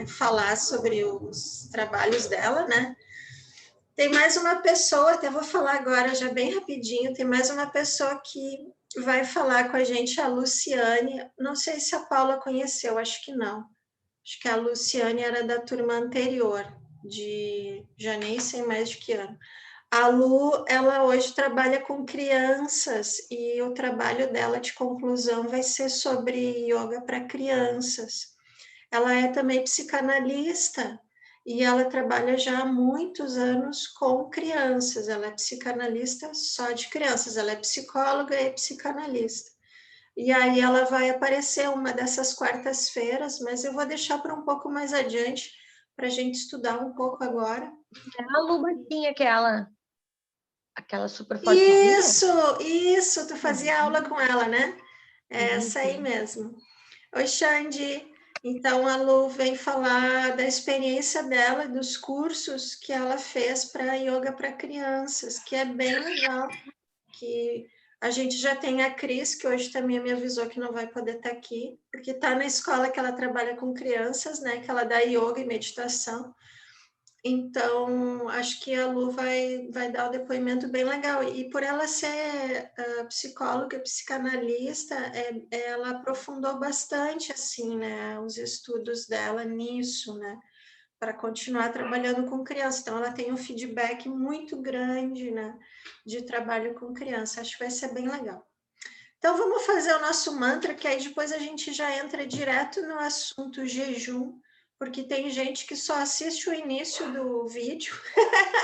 falar sobre os trabalhos dela, né? Tem mais uma pessoa, até vou falar agora já bem rapidinho, tem mais uma pessoa que vai falar com a gente, a Luciane. Não sei se a Paula conheceu, acho que não. Acho que a Luciane era da turma anterior, já nem sei mais de que ano. A Lu, ela hoje trabalha com crianças e o trabalho dela de conclusão vai ser sobre yoga para crianças. Ela é também psicanalista e ela trabalha já há muitos anos com crianças. Ela é psicanalista só de crianças, ela é psicóloga e psicanalista. E aí ela vai aparecer uma dessas quartas-feiras, mas eu vou deixar para um pouco mais adiante, para a gente estudar um pouco agora. É a Lu Batinha, aquela super fortezinha? Isso, tu fazia aula com ela, né? É essa aí mesmo. Oi, Xande. Então, a Lu vem falar da experiência dela, dos cursos que ela fez para yoga para crianças, que é bem legal. Que a gente já tem a Cris, que hoje também me avisou que não vai poder estar aqui, porque está na escola que ela trabalha com crianças, né? Que ela dá yoga e meditação. Então, acho que a Lu vai dar um depoimento bem legal. E por ela ser psicóloga, psicanalista, ela aprofundou bastante, assim, né, os estudos dela nisso, né, para continuar trabalhando com criança. Então, ela tem um feedback muito grande, né, de trabalho com criança. Acho que vai ser bem legal. Então, vamos fazer o nosso mantra, que aí depois a gente já entra direto no assunto jejum, porque tem gente que só assiste o início do vídeo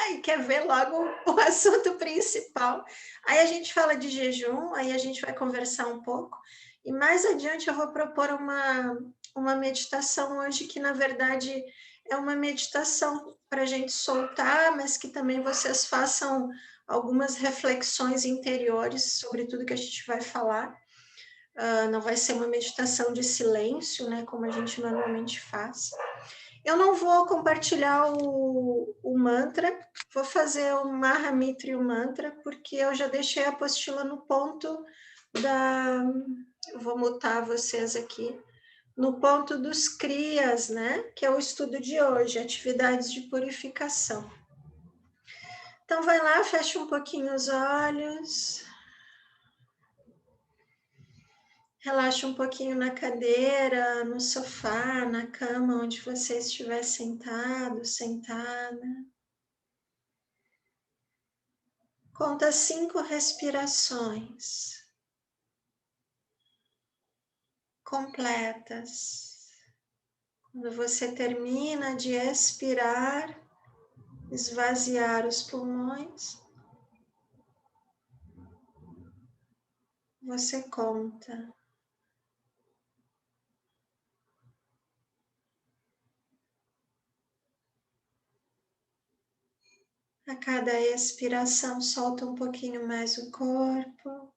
e quer ver logo o assunto principal. Aí a gente fala de jejum, aí a gente vai conversar um pouco, e mais adiante eu vou propor uma meditação hoje, que na verdade é uma meditação para a gente soltar, mas que também vocês façam algumas reflexões interiores sobre tudo que a gente vai falar. Não vai ser uma meditação de silêncio, né, como a gente normalmente faz. Eu não vou compartilhar o mantra, vou fazer o Mahamitri o mantra, porque eu já deixei a apostila no ponto eu vou mutar vocês aqui, no ponto dos Kriyas, né, que é o estudo de hoje, atividades de purificação. Então, vai lá, fecha um pouquinho os olhos. Relaxa um pouquinho na cadeira, no sofá, na cama, onde você estiver sentado, sentada. Conta 5 respirações completas. Quando você termina de expirar, esvaziar os pulmões, você conta. A cada expiração, solta um pouquinho mais o corpo.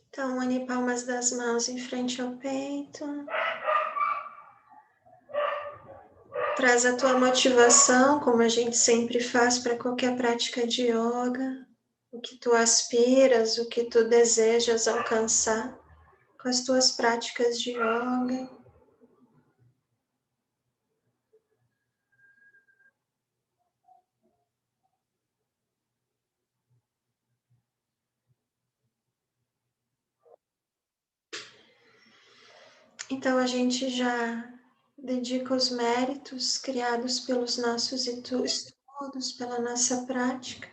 Então, une palmas das mãos em frente ao peito. Traz a tua motivação, como a gente sempre faz para qualquer prática de yoga. O que tu aspiras, o que tu desejas alcançar com as tuas práticas de yoga. Então, a gente já dedica os méritos criados pelos nossos estudos, pela nossa prática,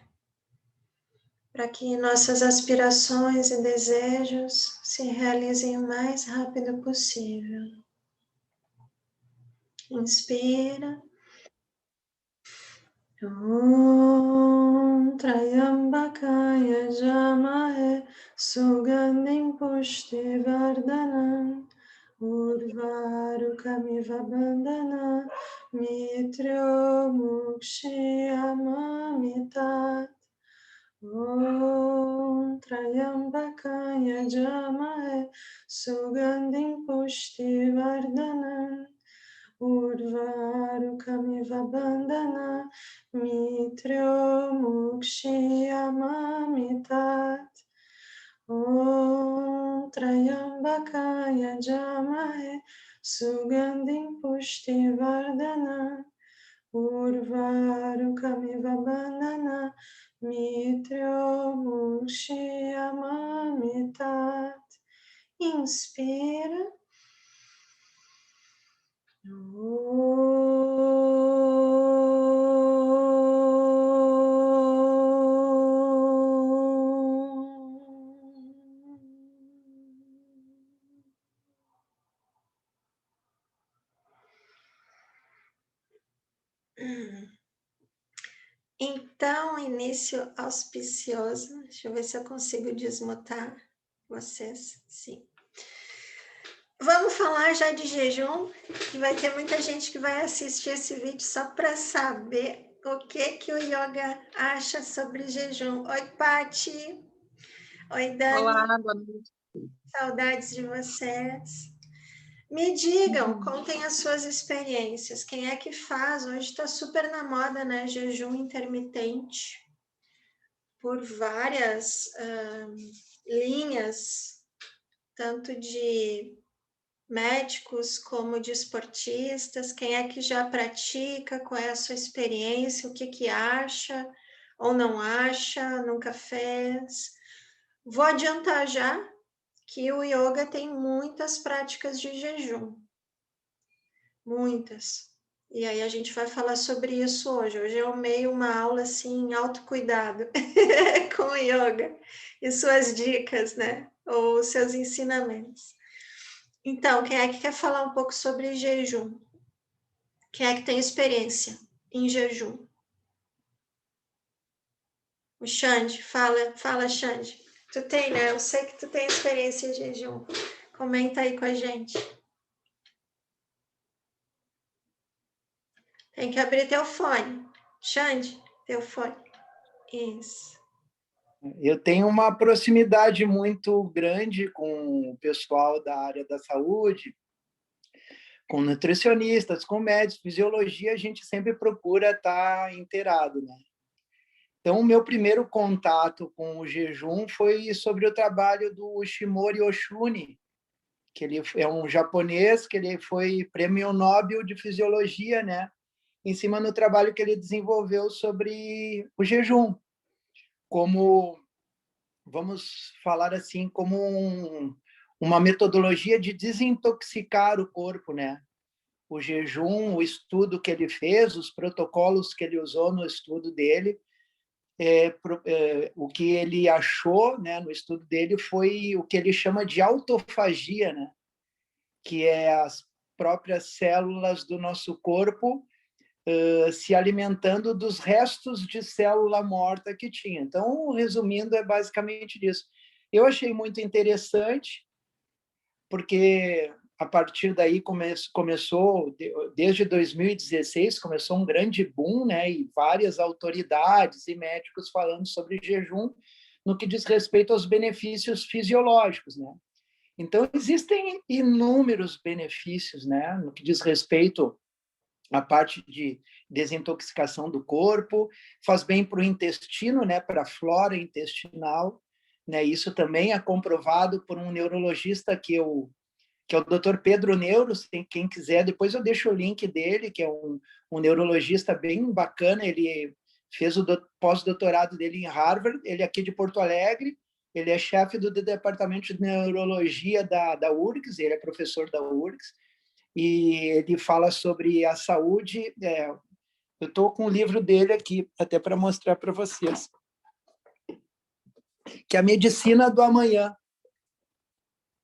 para que nossas aspirações e desejos se realizem o mais rápido possível. Inspira. Om Trayambakaya Jamahe Sugandhim Pushtivardhanam Urvarukamiva Bandhana Mitrio Mukshiyamamitat Om Trayambakaya Jamahe Sugandhim Pushtivardhanam Urvarukamiva Bandhana Mitryo Mukshiyamamitat. Om Trayambakaya Jamahe Sugandhim Pushtivardhana Urvarukamiva Bandhana Mitryo Mukshiyamamitat. Inspira. Então, início auspicioso. Deixa eu ver se eu consigo desmutar vocês. Sim. Vamos falar já de jejum, que vai ter muita gente que vai assistir esse vídeo só para saber o que o yoga acha sobre jejum. Oi, Pati. Oi, Dani. Olá, boa noite. Saudades de vocês. Me digam, contem as suas experiências. Quem é que faz? Hoje está super na moda, né? Jejum intermitente. Por várias linhas, tanto de médicos como de esportistas. Quem é que já pratica? Qual é a sua experiência? O que acha ou não acha? Nunca fez? Vou adiantar já que o yoga tem muitas práticas de jejum. Muitas. E aí a gente vai falar sobre isso hoje. Hoje eu meio uma aula assim, em autocuidado com o yoga e suas dicas, né? Ou seus ensinamentos. Então, quem é que quer falar um pouco sobre jejum? Quem é que tem experiência em jejum? O Xande, fala, Xande. Tu tem, né? Eu sei que tu tem experiência em jejum. Comenta aí com a gente. Tem que abrir teu fone. Xande, teu fone. Isso. Eu tenho uma proximidade muito grande com o pessoal da área da saúde, com nutricionistas, com médicos, fisiologia, a gente sempre procura estar inteirado, né? Então, o meu primeiro contato com o jejum foi sobre o trabalho do Shimori Oshuni, que ele é um japonês, que ele foi prêmio Nobel de Fisiologia, né? Em cima do trabalho que ele desenvolveu sobre o jejum, como, vamos falar assim, como uma metodologia de desintoxicar o corpo, né? O jejum, o estudo que ele fez, os protocolos que ele usou no estudo dele, o que ele achou, né, no estudo dele foi o que ele chama de autofagia, né? Que é as próprias células do nosso corpo se alimentando dos restos de célula morta que tinha. Então, resumindo, é basicamente isso. Eu achei muito interessante, porque a partir daí começou, desde 2016, começou um grande boom, né? E várias autoridades e médicos falando sobre jejum no que diz respeito aos benefícios fisiológicos, né? Então, existem inúmeros benefícios, né? No que diz respeito a parte de desintoxicação do corpo, faz bem para o intestino, né, para a flora intestinal, né? Isso também é comprovado por um neurologista que é o Dr. Pedro Neuros, quem quiser, depois eu deixo o link dele, que é um neurologista bem bacana, ele fez o pós-doutorado dele em Harvard, ele é aqui de Porto Alegre, ele é chefe do departamento de neurologia da URGS, ele é professor da URGS, e ele fala sobre a saúde. Eu estou com o livro dele aqui, até para mostrar para vocês, que é a Medicina do Amanhã,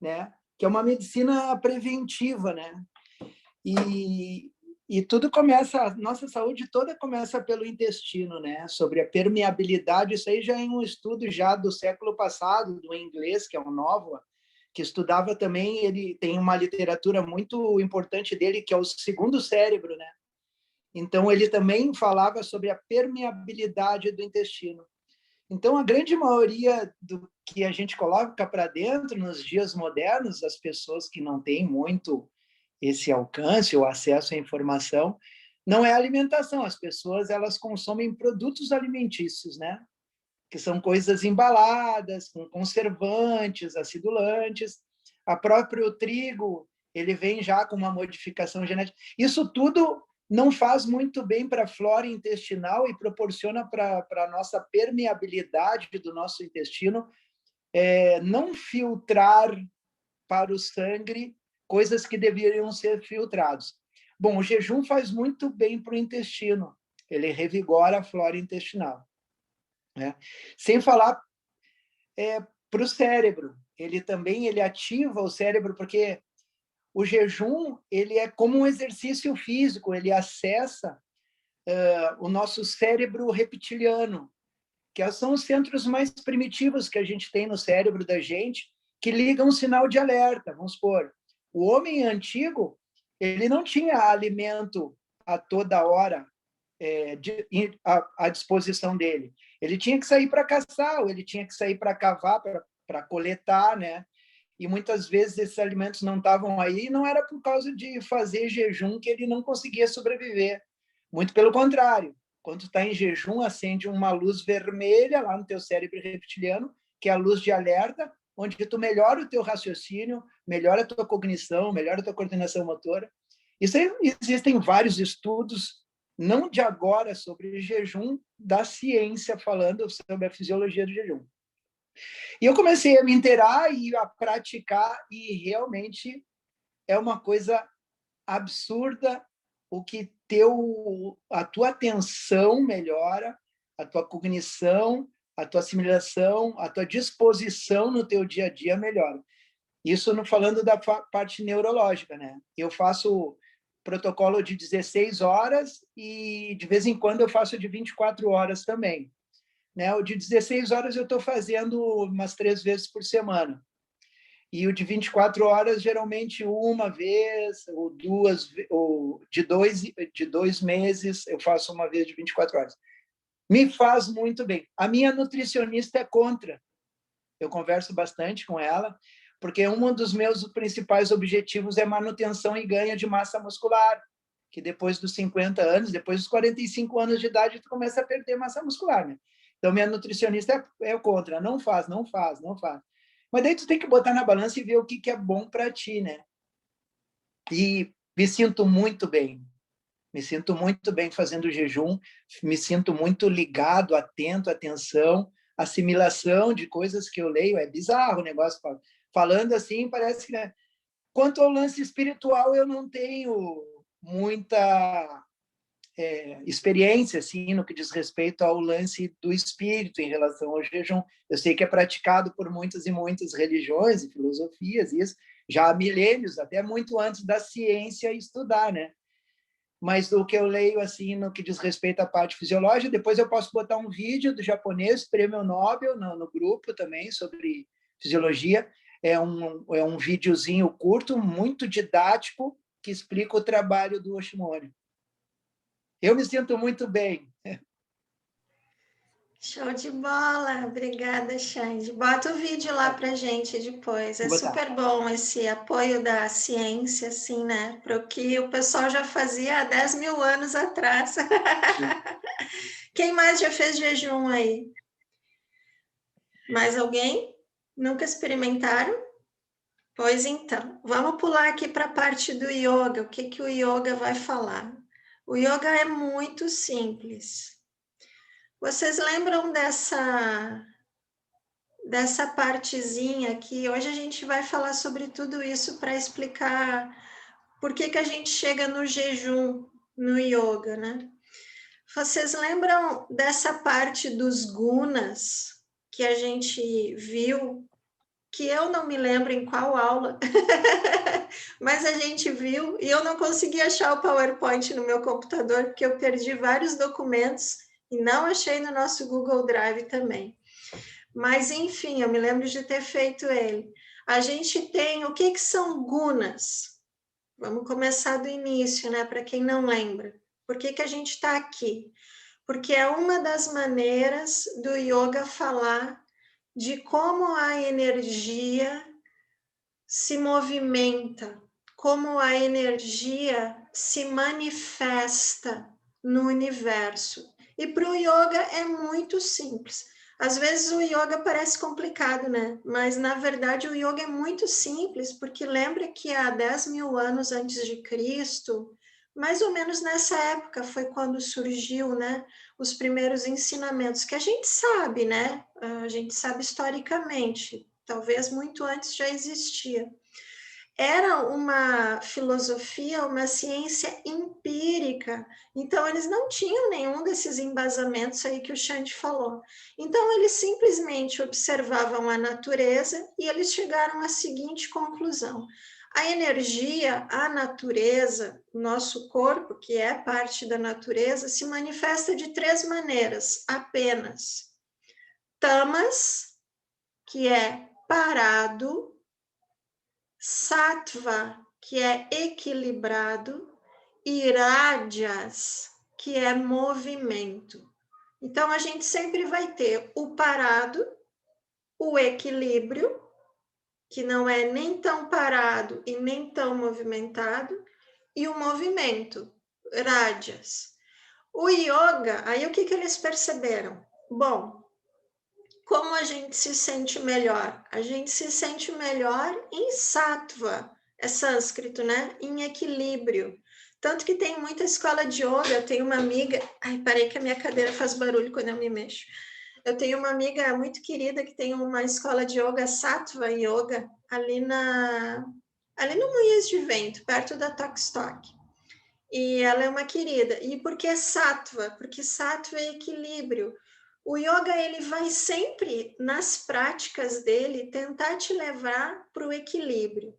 né? Que é uma medicina preventiva, né? E tudo começa, a nossa saúde toda começa pelo intestino, né? Sobre a permeabilidade, isso aí já é um estudo já do século passado, do inglês, que é o Novo, que estudava também, ele tem uma literatura muito importante dele, que é o segundo cérebro, né? Então, ele também falava sobre a permeabilidade do intestino. Então, a grande maioria do que a gente coloca para dentro nos dias modernos, as pessoas que não têm muito esse alcance ou acesso à informação, não é alimentação. As pessoas, elas consomem produtos alimentícios, né? Que são coisas embaladas, com conservantes, acidulantes. A próprio trigo, ele vem já com uma modificação genética. Isso tudo não faz muito bem para a flora intestinal e proporciona para a nossa permeabilidade do nosso intestino não filtrar para o sangue coisas que deveriam ser filtradas. Bom, o jejum faz muito bem para o intestino, ele revigora a flora intestinal. Né? Sem falar para o cérebro, ele ativa o cérebro, porque o jejum ele é como um exercício físico, ele acessa o nosso cérebro reptiliano, que são os centros mais primitivos que a gente tem no cérebro da gente, que ligam um sinal de alerta. Vamos supor, o homem antigo, ele não tinha alimento a toda hora à disposição dele. Ele tinha que sair para caçar, ou ele tinha que sair para cavar, para coletar, né? E muitas vezes esses alimentos não estavam aí, e não era por causa de fazer jejum que ele não conseguia sobreviver. Muito pelo contrário. Quando tu está em jejum, acende uma luz vermelha lá no teu cérebro reptiliano, que é a luz de alerta, onde tu melhora o teu raciocínio, melhora a tua cognição, melhora a tua coordenação motora. Isso aí, existem vários estudos, não de agora, sobre jejum, da ciência, falando sobre a fisiologia do jejum. E eu comecei a me inteirar e a praticar, e realmente é uma coisa absurda o que a tua atenção melhora, a tua cognição, a tua assimilação, a tua disposição no teu dia a dia melhora. Isso não falando da parte neurológica, né? Eu faço protocolo de 16 horas e de vez em quando eu faço de 24 horas também. Né? O de 16 horas eu estou fazendo umas 3 vezes por semana. E o de 24 horas, geralmente, uma vez ou duas, ou de 2 meses, eu faço uma vez de 24 horas. Me faz muito bem. A minha nutricionista é contra. Eu converso bastante com ela, porque um dos meus principais objetivos é manutenção e ganho de massa muscular, que depois dos 50 anos, depois dos 45 anos de idade, tu começa a perder massa muscular, né? Então, minha nutricionista é contra. Não faz, não faz, não faz. Mas daí tu tem que botar na balança e ver o que é bom para ti, né? E me sinto muito bem. Me sinto muito bem fazendo jejum, me sinto muito ligado, atento, atenção, assimilação de coisas que eu leio. É bizarro o negócio. Falando assim, parece que... Né? Quanto ao lance espiritual, eu não tenho muita experiência assim, no que diz respeito ao lance do espírito em relação ao jejum. Eu sei que é praticado por muitas e muitas religiões e filosofias, isso já há milênios, até muito antes da ciência estudar, né? Mas do que eu leio assim, no que diz respeito à parte fisiológica, depois eu posso botar um vídeo do japonês, prêmio Nobel, no grupo também, sobre fisiologia. É um videozinho curto, muito didático, que explica o trabalho do Yoshimori. Eu me sinto muito bem. Show de bola, obrigada, Xande. Bota o vídeo lá pra gente depois. É super bom esse apoio da ciência, assim, né? Para o que o pessoal já fazia há 10 mil anos atrás. Quem mais já fez jejum aí? Mais alguém? Nunca experimentaram? Pois então, vamos pular aqui para a parte do yoga. O que o yoga vai falar? O yoga é muito simples. Vocês lembram dessa partezinha aqui? Hoje a gente vai falar sobre tudo isso para explicar por que a gente chega no jejum, no yoga, né? Vocês lembram dessa parte dos gunas que a gente viu, que eu não me lembro em qual aula, mas a gente viu, e eu não consegui achar o PowerPoint no meu computador, porque eu perdi vários documentos e não achei no nosso Google Drive também. Mas, enfim, eu me lembro de ter feito ele. A gente tem, o que são gunas? Vamos começar do início, né? Para quem não lembra. Por que a gente está aqui? Porque é uma das maneiras do yoga falar de como a energia se movimenta, como a energia se manifesta no universo. E para o yoga é muito simples. Às vezes o yoga parece complicado, né? Mas, na verdade, o yoga é muito simples, porque lembra que há 10 mil anos antes de Cristo, mais ou menos nessa época foi quando surgiu, né, os primeiros ensinamentos, que a gente sabe, né? A gente sabe historicamente, talvez muito antes já existia. Era uma filosofia, uma ciência empírica, então eles não tinham nenhum desses embasamentos aí que o Xande falou. Então eles simplesmente observavam a natureza e eles chegaram à seguinte conclusão: a energia, a natureza, o nosso corpo, que é parte da natureza, se manifesta de 3 maneiras apenas. Tamas, que é parado; sattva, que é equilibrado; e rajas, que é movimento. Então, a gente sempre vai ter o parado, o equilíbrio, que não é nem tão parado e nem tão movimentado, e o movimento, rajas. O yoga, aí o que eles perceberam? Bom, como a gente se sente melhor? A gente se sente melhor em sattva, é sânscrito, né? Em equilíbrio. Tanto que tem muita escola de yoga, eu tenho uma amiga... Ai, parei que a minha cadeira faz barulho quando eu me mexo. Eu tenho uma amiga muito querida que tem uma escola de yoga, Sattva Yoga, ali no Moinhos de Vento, perto da Tokstok. E ela é uma querida. E por que Sattva? Porque Sattva é equilíbrio. O yoga, ele vai sempre, nas práticas dele, tentar te levar para o equilíbrio,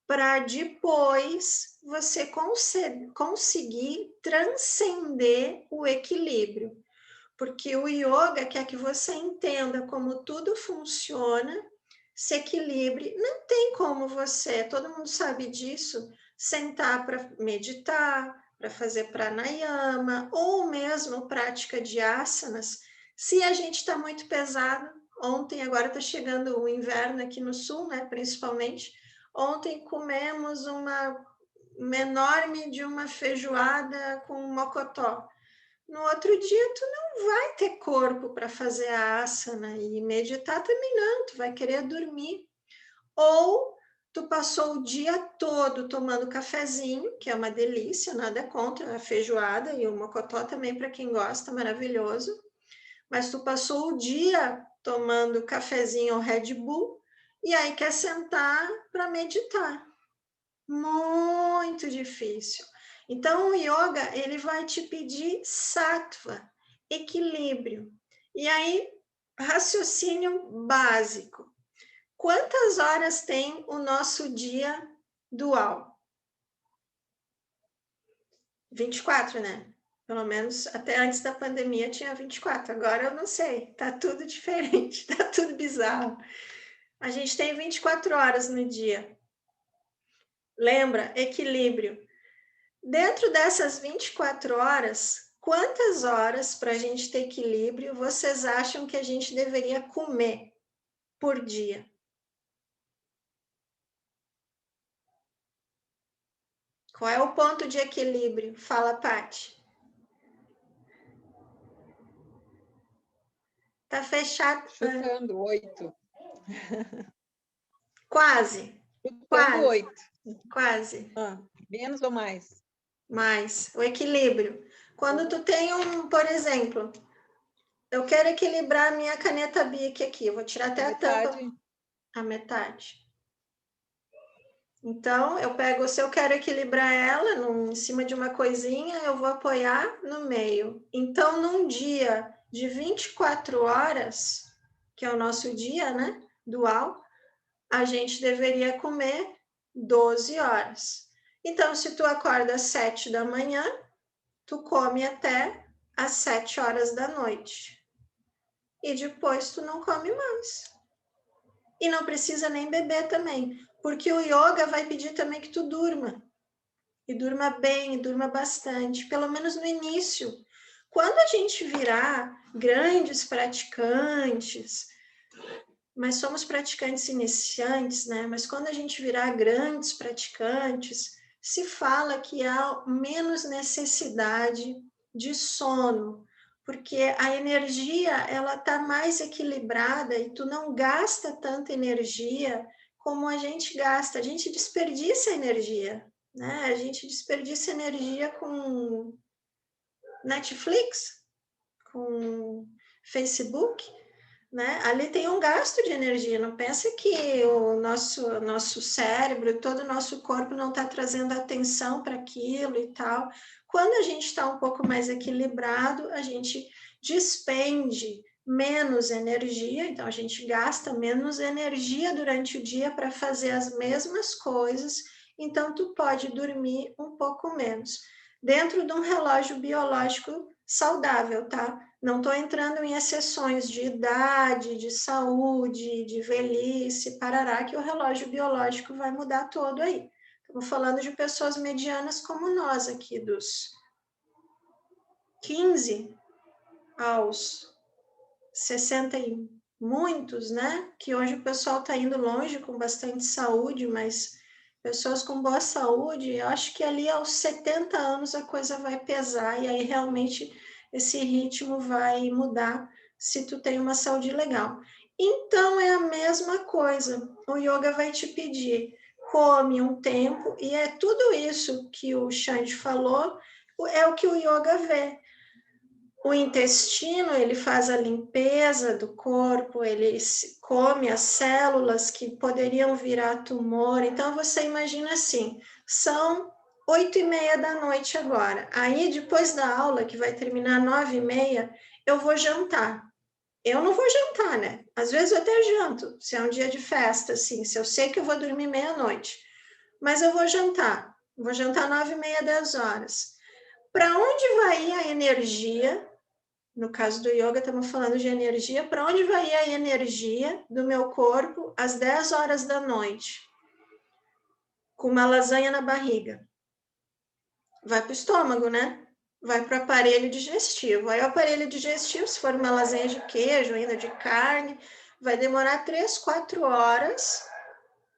para depois você conseguir transcender o equilíbrio. Porque o yoga quer que você entenda como tudo funciona, se equilibre. Não tem como você, todo mundo sabe disso, sentar para meditar, para fazer pranayama, ou mesmo prática de asanas, se a gente está muito pesado. Ontem, agora está chegando o inverno aqui no sul, né, principalmente. Ontem comemos uma enorme de uma feijoada com mocotó. No outro dia, tu não vai ter corpo para fazer a asana, e meditar também não, tu vai querer dormir. Ou tu passou o dia todo tomando cafezinho, que é uma delícia, nada contra a feijoada, e o mocotó também, para quem gosta, maravilhoso. Mas tu passou o dia tomando cafezinho ou Red Bull, e aí quer sentar para meditar. Muito difícil. Então, o yoga, ele vai te pedir sattva, equilíbrio. E aí, raciocínio básico. Quantas horas tem o nosso dia dual? 24, né? Pelo menos até antes da pandemia tinha 24. Agora eu não sei, tá tudo diferente, tá tudo bizarro. A gente tem 24 horas no dia. Lembra? Equilíbrio. Dentro dessas 24 horas, quantas horas para a gente ter equilíbrio vocês acham que a gente deveria comer por dia? Qual é o ponto de equilíbrio? Fala, Paty. Tá fechado. Chutando 8. Quase. Chutando Quase. 8. Quase. Menos ou mais? Mais. O equilíbrio. Quando tu tem por exemplo, eu quero equilibrar a minha caneta Bic aqui. Eu vou tirar até a tampa. A metade. Então, eu pego, se eu quero equilibrar ela em cima de uma coisinha, eu vou apoiar no meio. Então, num dia de 24 horas, que é o nosso dia, né, dual, a gente deveria comer 12 horas. Então, se tu acorda às 7 da manhã, tu come até às 7 horas da noite. E depois tu não come mais. E não precisa nem beber também, porque o yoga vai pedir também que tu durma. E durma bem, e durma bastante, pelo menos no início. Quando a gente virar grandes praticantes, mas somos praticantes iniciantes, né? Mas quando a gente virar grandes praticantes, se fala que há menos necessidade de sono, porque a energia ela está mais equilibrada e tu não gasta tanta energia como a gente gasta. A gente desperdiça energia, né? A gente desperdiça energia com Netflix, com Facebook, né? Ali tem um gasto de energia. Não pensa que o nosso cérebro, todo o nosso corpo não está trazendo atenção para aquilo e tal. Quando a gente está um pouco mais equilibrado, a gente despende menos energia, então a gente gasta menos energia durante o dia para fazer as mesmas coisas, então tu pode dormir um pouco menos. Dentro de um relógio biológico saudável, tá? Não estou entrando em exceções de idade, de saúde, de velhice, parará, que o relógio biológico vai mudar todo aí. Estamos falando de pessoas medianas como nós aqui, dos 15 aos 60 e muitos, né? Que hoje o pessoal está indo longe com bastante saúde, mas pessoas com boa saúde, eu acho que ali aos 70 anos a coisa vai pesar e aí realmente esse ritmo vai mudar se tu tem uma saúde legal. Então é a mesma coisa, o yoga vai te pedir, come um tempo, e é tudo isso que o Xande falou, é o que o yoga vê. O intestino, ele faz a limpeza do corpo, ele come as células que poderiam virar tumor. Então, você imagina assim, são 8h30 da noite agora. Aí, depois da aula, que vai terminar 9h30, eu vou jantar. Eu não vou jantar, né? Às vezes eu até janto, se é um dia de festa, assim, se eu sei que eu vou dormir meia-noite. Mas eu vou jantar 9h30, 10 horas. Para onde vai ir a energia? No caso do yoga, estamos falando de energia. Para onde vai ir a energia do meu corpo às 10 horas da noite? Com uma lasanha na barriga. Vai para o estômago, né? Vai para o aparelho digestivo. Aí o aparelho digestivo, se for uma lasanha de queijo, ainda de carne, vai demorar 3, 4 horas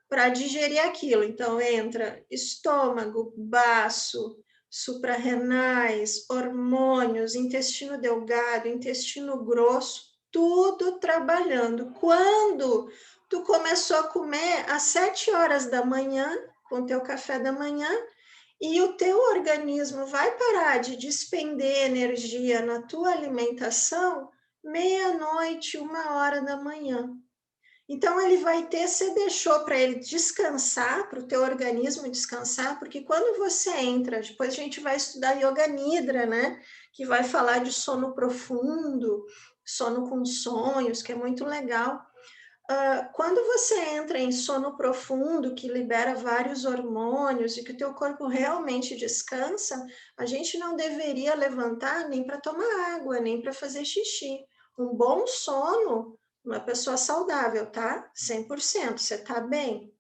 para digerir aquilo. Então, entra estômago, baço, suprarrenais, hormônios, intestino delgado, intestino grosso, tudo trabalhando. Quando tu começou a comer às 7 horas da manhã, com teu café da manhã, e o teu organismo vai parar de despender energia na tua alimentação meia-noite, 1h da manhã. Então, ele vai ter, você deixou para ele descansar, para o teu organismo descansar, porque quando você entra, depois a gente vai estudar Yoga Nidra, né? Que vai falar de sono profundo, sono com sonhos, que é muito legal. Quando você entra em sono profundo, que libera vários hormônios e que o teu corpo realmente descansa, a gente não deveria levantar nem para tomar água, nem para fazer xixi. Um bom sono, uma pessoa saudável, tá? 100%, você tá bem.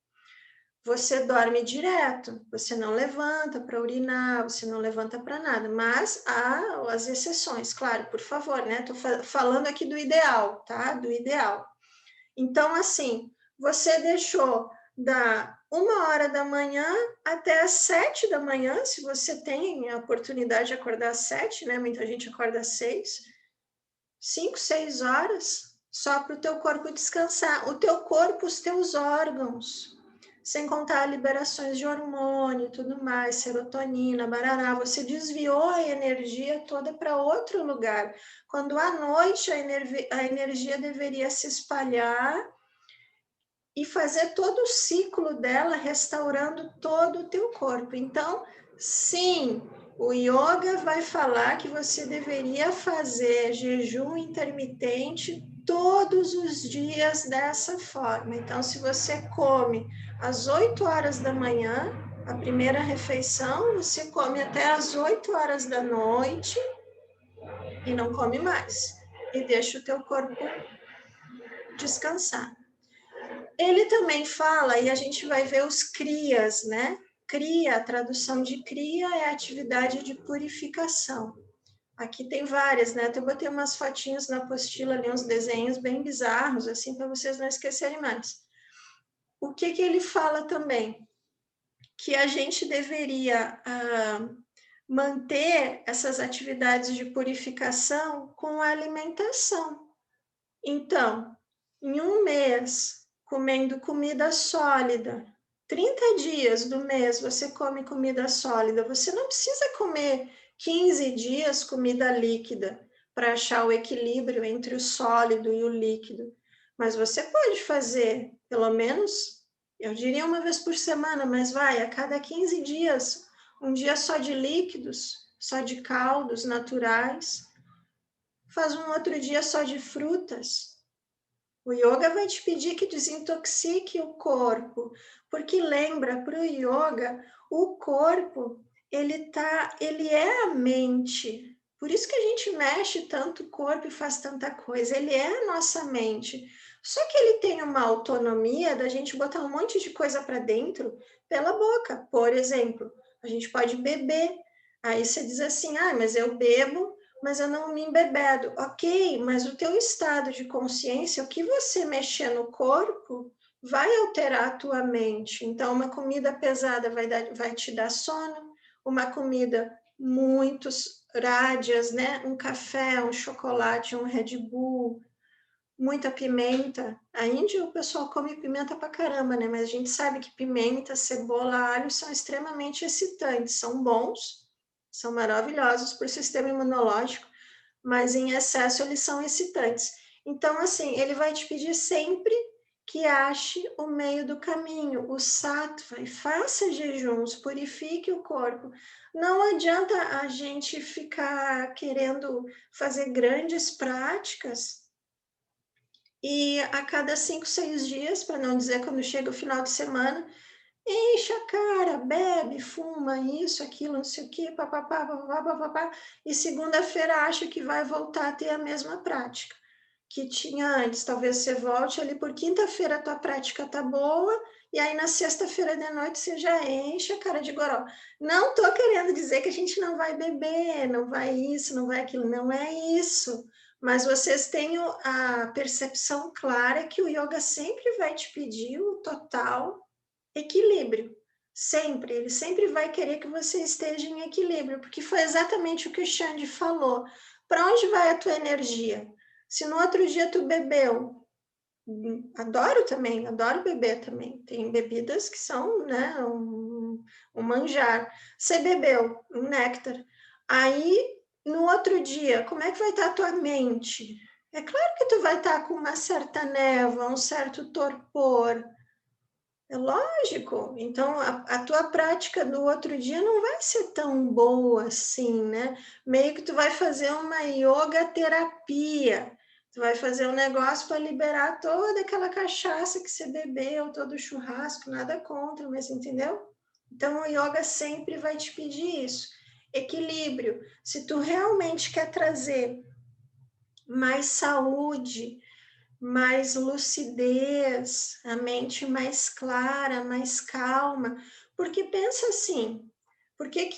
Você dorme direto, você não levanta para urinar, você não levanta para nada, mas há as exceções, claro, por favor, né? Tô falando aqui do ideal, tá? Do ideal. Então, assim, você deixou da 1h da manhã até às 7 da manhã, se você tem a oportunidade de acordar às 7, né? Muita gente acorda às 6, 5, 6 horas, só para o teu corpo descansar. O teu corpo, os teus órgãos, sem contar liberações de hormônio e tudo mais, serotonina, barará, você desviou a energia toda para outro lugar. Quando à noite a energia deveria se espalhar e fazer todo o ciclo dela, restaurando todo o teu corpo. Então, sim, o yoga vai falar que você deveria fazer jejum intermitente todos os dias dessa forma. Então, se você come às 8 horas da manhã, a primeira refeição, você come até às 8 horas da noite e não come mais. E deixa o teu corpo descansar. Ele também fala, e a gente vai ver os crias, né? Cria, a tradução de cria é atividade de purificação. Aqui tem várias, né? Eu botei umas fotinhas na apostila ali, uns desenhos bem bizarros, assim, para vocês não esquecerem mais. O que ele fala também? que a gente deveria manter essas atividades de purificação com a alimentação. Então, em um mês, comendo comida sólida, 30 dias do mês você come comida sólida, você não precisa comer 15 dias comida líquida para achar o equilíbrio entre o sólido e o líquido. Mas você pode fazer, pelo menos, eu diria uma vez por semana, mas vai, a cada 15 dias, um dia só de líquidos, só de caldos naturais, faz um outro dia só de frutas. O yoga vai te pedir que desintoxique o corpo, porque lembra, para o yoga, o corpo, ele é a mente. Por isso que a gente mexe tanto o corpo e faz tanta coisa. Ele é a nossa mente. Só que ele tem uma autonomia da gente botar um monte de coisa para dentro pela boca. Por exemplo, a gente pode beber. Aí você diz assim, mas eu bebo, mas eu não me embebedo. Ok, mas o teu estado de consciência, o que você mexer no corpo, vai alterar a tua mente. Então, uma comida pesada vai te dar sono, uma comida muitos rádias, né? Um café, um chocolate, um Red Bull, muita pimenta. A Índia, o pessoal come pimenta pra caramba, né? Mas a gente sabe que pimenta, cebola, alho são extremamente excitantes, são bons, são maravilhosos para o sistema imunológico, mas em excesso eles são excitantes. Então, assim, ele vai te pedir sempre que ache o meio do caminho, o sattva, e faça jejuns, purifique o corpo. Não adianta a gente ficar querendo fazer grandes práticas e a cada 5, 6 dias, para não dizer quando chega o final de semana, enche a cara, bebe, fuma, isso, aquilo, não sei o quê, papapá, papapá, papapá, e segunda-feira acha que vai voltar a ter a mesma prática que tinha antes. Talvez você volte ali por quinta-feira, a tua prática tá boa, e aí na sexta-feira de noite você já enche a cara de goró. Não tô querendo dizer que a gente não vai beber, não vai isso, não vai aquilo, não é isso. Mas vocês têm a percepção clara que o yoga sempre vai te pedir o total equilíbrio, sempre, ele sempre vai querer que você esteja em equilíbrio, porque foi exatamente o que o Xande falou. Para onde vai a tua energia? Se no outro dia tu bebeu, adoro também, adoro beber também, tem bebidas que são, né, um manjar. Você bebeu um néctar, aí no outro dia, como é que vai estar a tua mente? É claro que tu vai estar com uma certa névoa, um certo torpor. É lógico. Então, a tua prática do outro dia não vai ser tão boa assim, né? Meio que tu vai fazer uma yoga terapia. Tu vai fazer um negócio para liberar toda aquela cachaça que você bebeu, todo o churrasco, nada contra, mas entendeu? Então, o yoga sempre vai te pedir isso. Equilíbrio. Se tu realmente quer trazer mais saúde, mais lucidez, a mente mais clara, mais calma, porque pensa assim, por que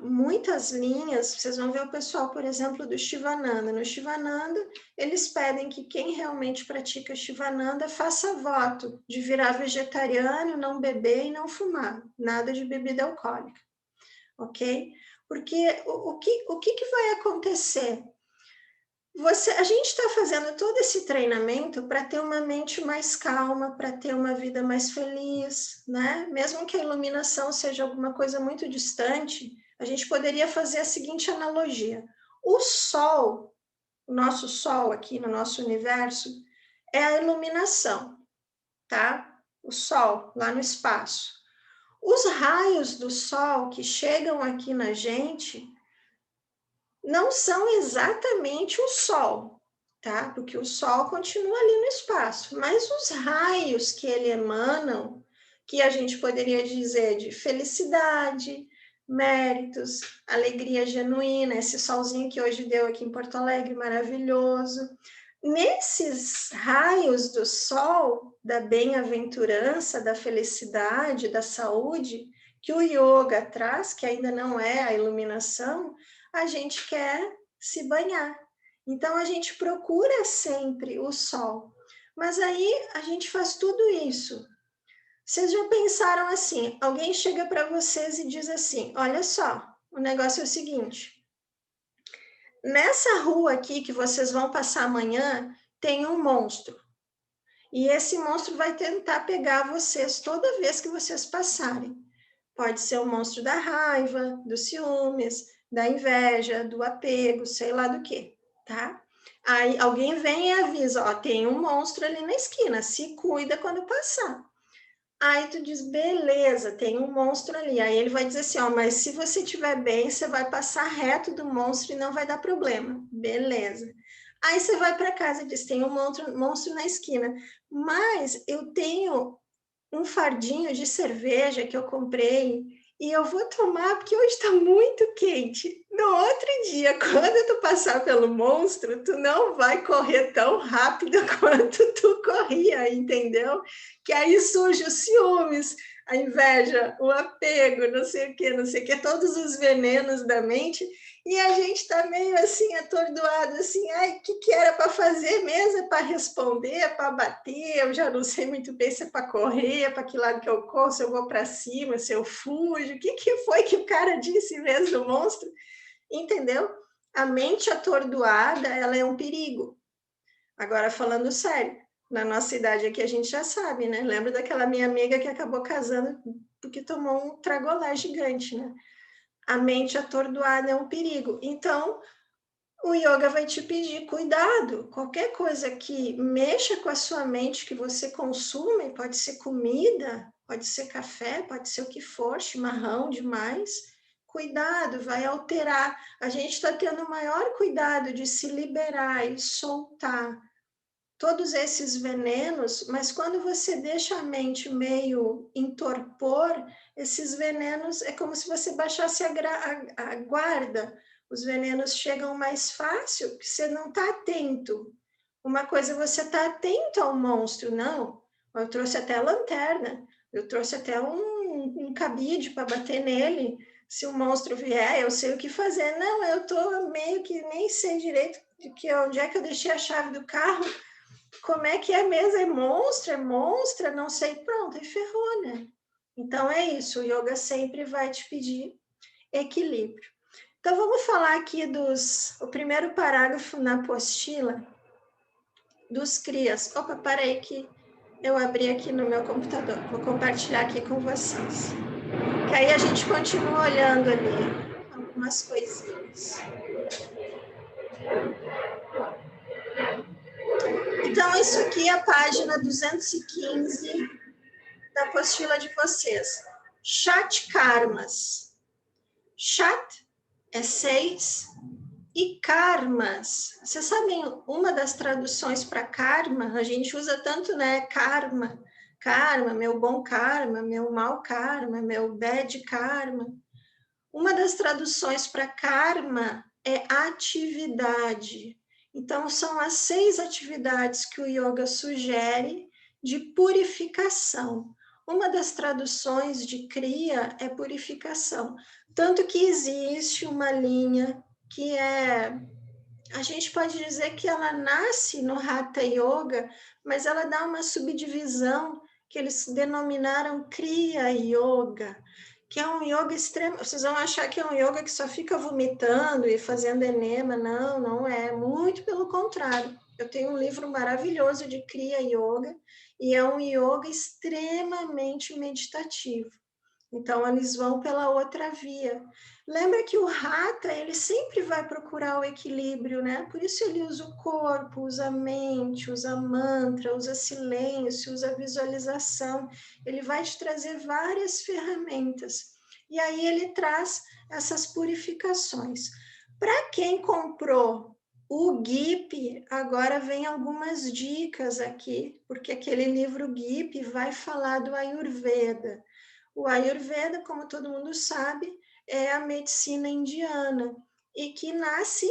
muitas linhas, vocês vão ver o pessoal, por exemplo, do Shivananda, no Shivananda, eles pedem que quem realmente pratica Shivananda faça voto de virar vegetariano, não beber e não fumar, nada de bebida alcoólica, ok? Porque o que vai acontecer? A gente está fazendo todo esse treinamento para ter uma mente mais calma, para ter uma vida mais feliz, né? Mesmo que a iluminação seja alguma coisa muito distante, a gente poderia fazer a seguinte analogia: o Sol, o nosso Sol aqui no nosso universo, é a iluminação, tá? O Sol lá no espaço. Os raios do Sol que chegam aqui na gente não são exatamente o Sol, tá? Porque o Sol continua ali no espaço, mas os raios que ele emanam, que a gente poderia dizer de felicidade, méritos, alegria genuína, esse solzinho que hoje deu aqui em Porto Alegre, maravilhoso. Nesses raios do Sol, da bem-aventurança, da felicidade, da saúde, que o yoga traz, que ainda não é a iluminação, a gente quer se banhar. Então, a gente procura sempre o sol. Mas aí, a gente faz tudo isso Vocês já pensaram assim, alguém chega para vocês e diz assim, olha só, o negócio é o seguinte, nessa rua aqui que vocês vão passar amanhã, tem um monstro. E esse monstro vai tentar pegar vocês toda vez que vocês passarem. Pode ser o monstro da raiva, dos ciúmes, da inveja, do apego, sei lá do que, tá? Aí alguém vem e avisa, ó, tem um monstro ali na esquina, se cuida quando passar. Aí tu diz, beleza, tem um monstro ali. Aí ele vai dizer assim, ó, mas se você estiver bem, você vai passar reto do monstro e não vai dar problema. Beleza. Aí você vai para casa e diz, tem um monstro na esquina, mas eu tenho um fardinho de cerveja que eu comprei e eu vou tomar porque hoje está muito quente. No outro dia, quando tu passar pelo monstro, tu não vai correr tão rápido quanto tu corria, entendeu? Que aí surge os ciúmes, a inveja, o apego, não sei o que, todos os venenos da mente, e a gente está meio assim, atordoado, assim, ai, o que era para fazer mesmo? É para responder, é para bater, eu já não sei muito bem se é para correr, é para que lado que eu corro, se eu vou para cima, se eu fujo, o que foi que o cara disse mesmo do monstro? Entendeu? A mente atordoada, ela é um perigo. Agora, falando sério, na nossa idade aqui a gente já sabe, né? Lembra daquela minha amiga que acabou casando porque tomou um tragolé gigante, né? A mente atordoada é um perigo. Então, o yoga vai te pedir cuidado. Qualquer coisa que mexa com a sua mente, que você consome, pode ser comida, pode ser café, pode ser o que for, chimarrão demais. Cuidado, vai alterar. A gente está tendo o maior cuidado de se liberar e soltar todos esses venenos, mas quando você deixa a mente meio em torpor, esses venenos, é como se você baixasse a guarda, os venenos chegam mais fácil, porque você não está atento. Uma coisa é você estar atento ao monstro, não, eu trouxe até a lanterna, eu trouxe até um cabide para bater nele, se o monstro vier, eu sei o que fazer. Não, eu estou meio que nem sei direito de que, onde é que eu deixei a chave do carro, como é que é mesmo? É monstra, não sei, pronto, aí ferrou, né? Então é isso, o yoga sempre vai te pedir equilíbrio. Então vamos falar aqui o primeiro parágrafo na apostila dos crias. Opa, parei que eu abri aqui no meu computador, vou compartilhar aqui com vocês. Que aí a gente continua olhando ali algumas coisinhas. Então, isso aqui é a página 215 da apostila de vocês. Shat karmas. Shat é 6 e karmas. Vocês sabem, uma das traduções para karma, a gente usa tanto, né? Karma, karma, meu bom karma, meu mau karma, meu bad karma. Uma das traduções para karma é atividade. Então, são as 6 atividades que o yoga sugere de purificação. Uma das traduções de kriya é purificação. Tanto que existe uma linha que a gente pode dizer que ela nasce no Hatha Yoga, mas ela dá uma subdivisão que eles denominaram Kriya Yoga, que é um yoga extremo. Vocês vão achar que é um yoga que só fica vomitando e fazendo enema. Não, não é. Muito pelo contrário. Eu tenho um livro maravilhoso de Kriya Yoga e é um yoga extremamente meditativo. Então, eles vão pela outra via. Lembra que o Hatha, ele sempre vai procurar o equilíbrio, né? Por isso ele usa o corpo, usa a mente, usa mantra, usa silêncio, usa visualização. Ele vai te trazer várias ferramentas. E aí ele traz essas purificações. Para quem comprou o GIP, agora vem algumas dicas aqui, porque aquele livro GIP vai falar do Ayurveda. O Ayurveda, como todo mundo sabe, é a medicina indiana e que nasce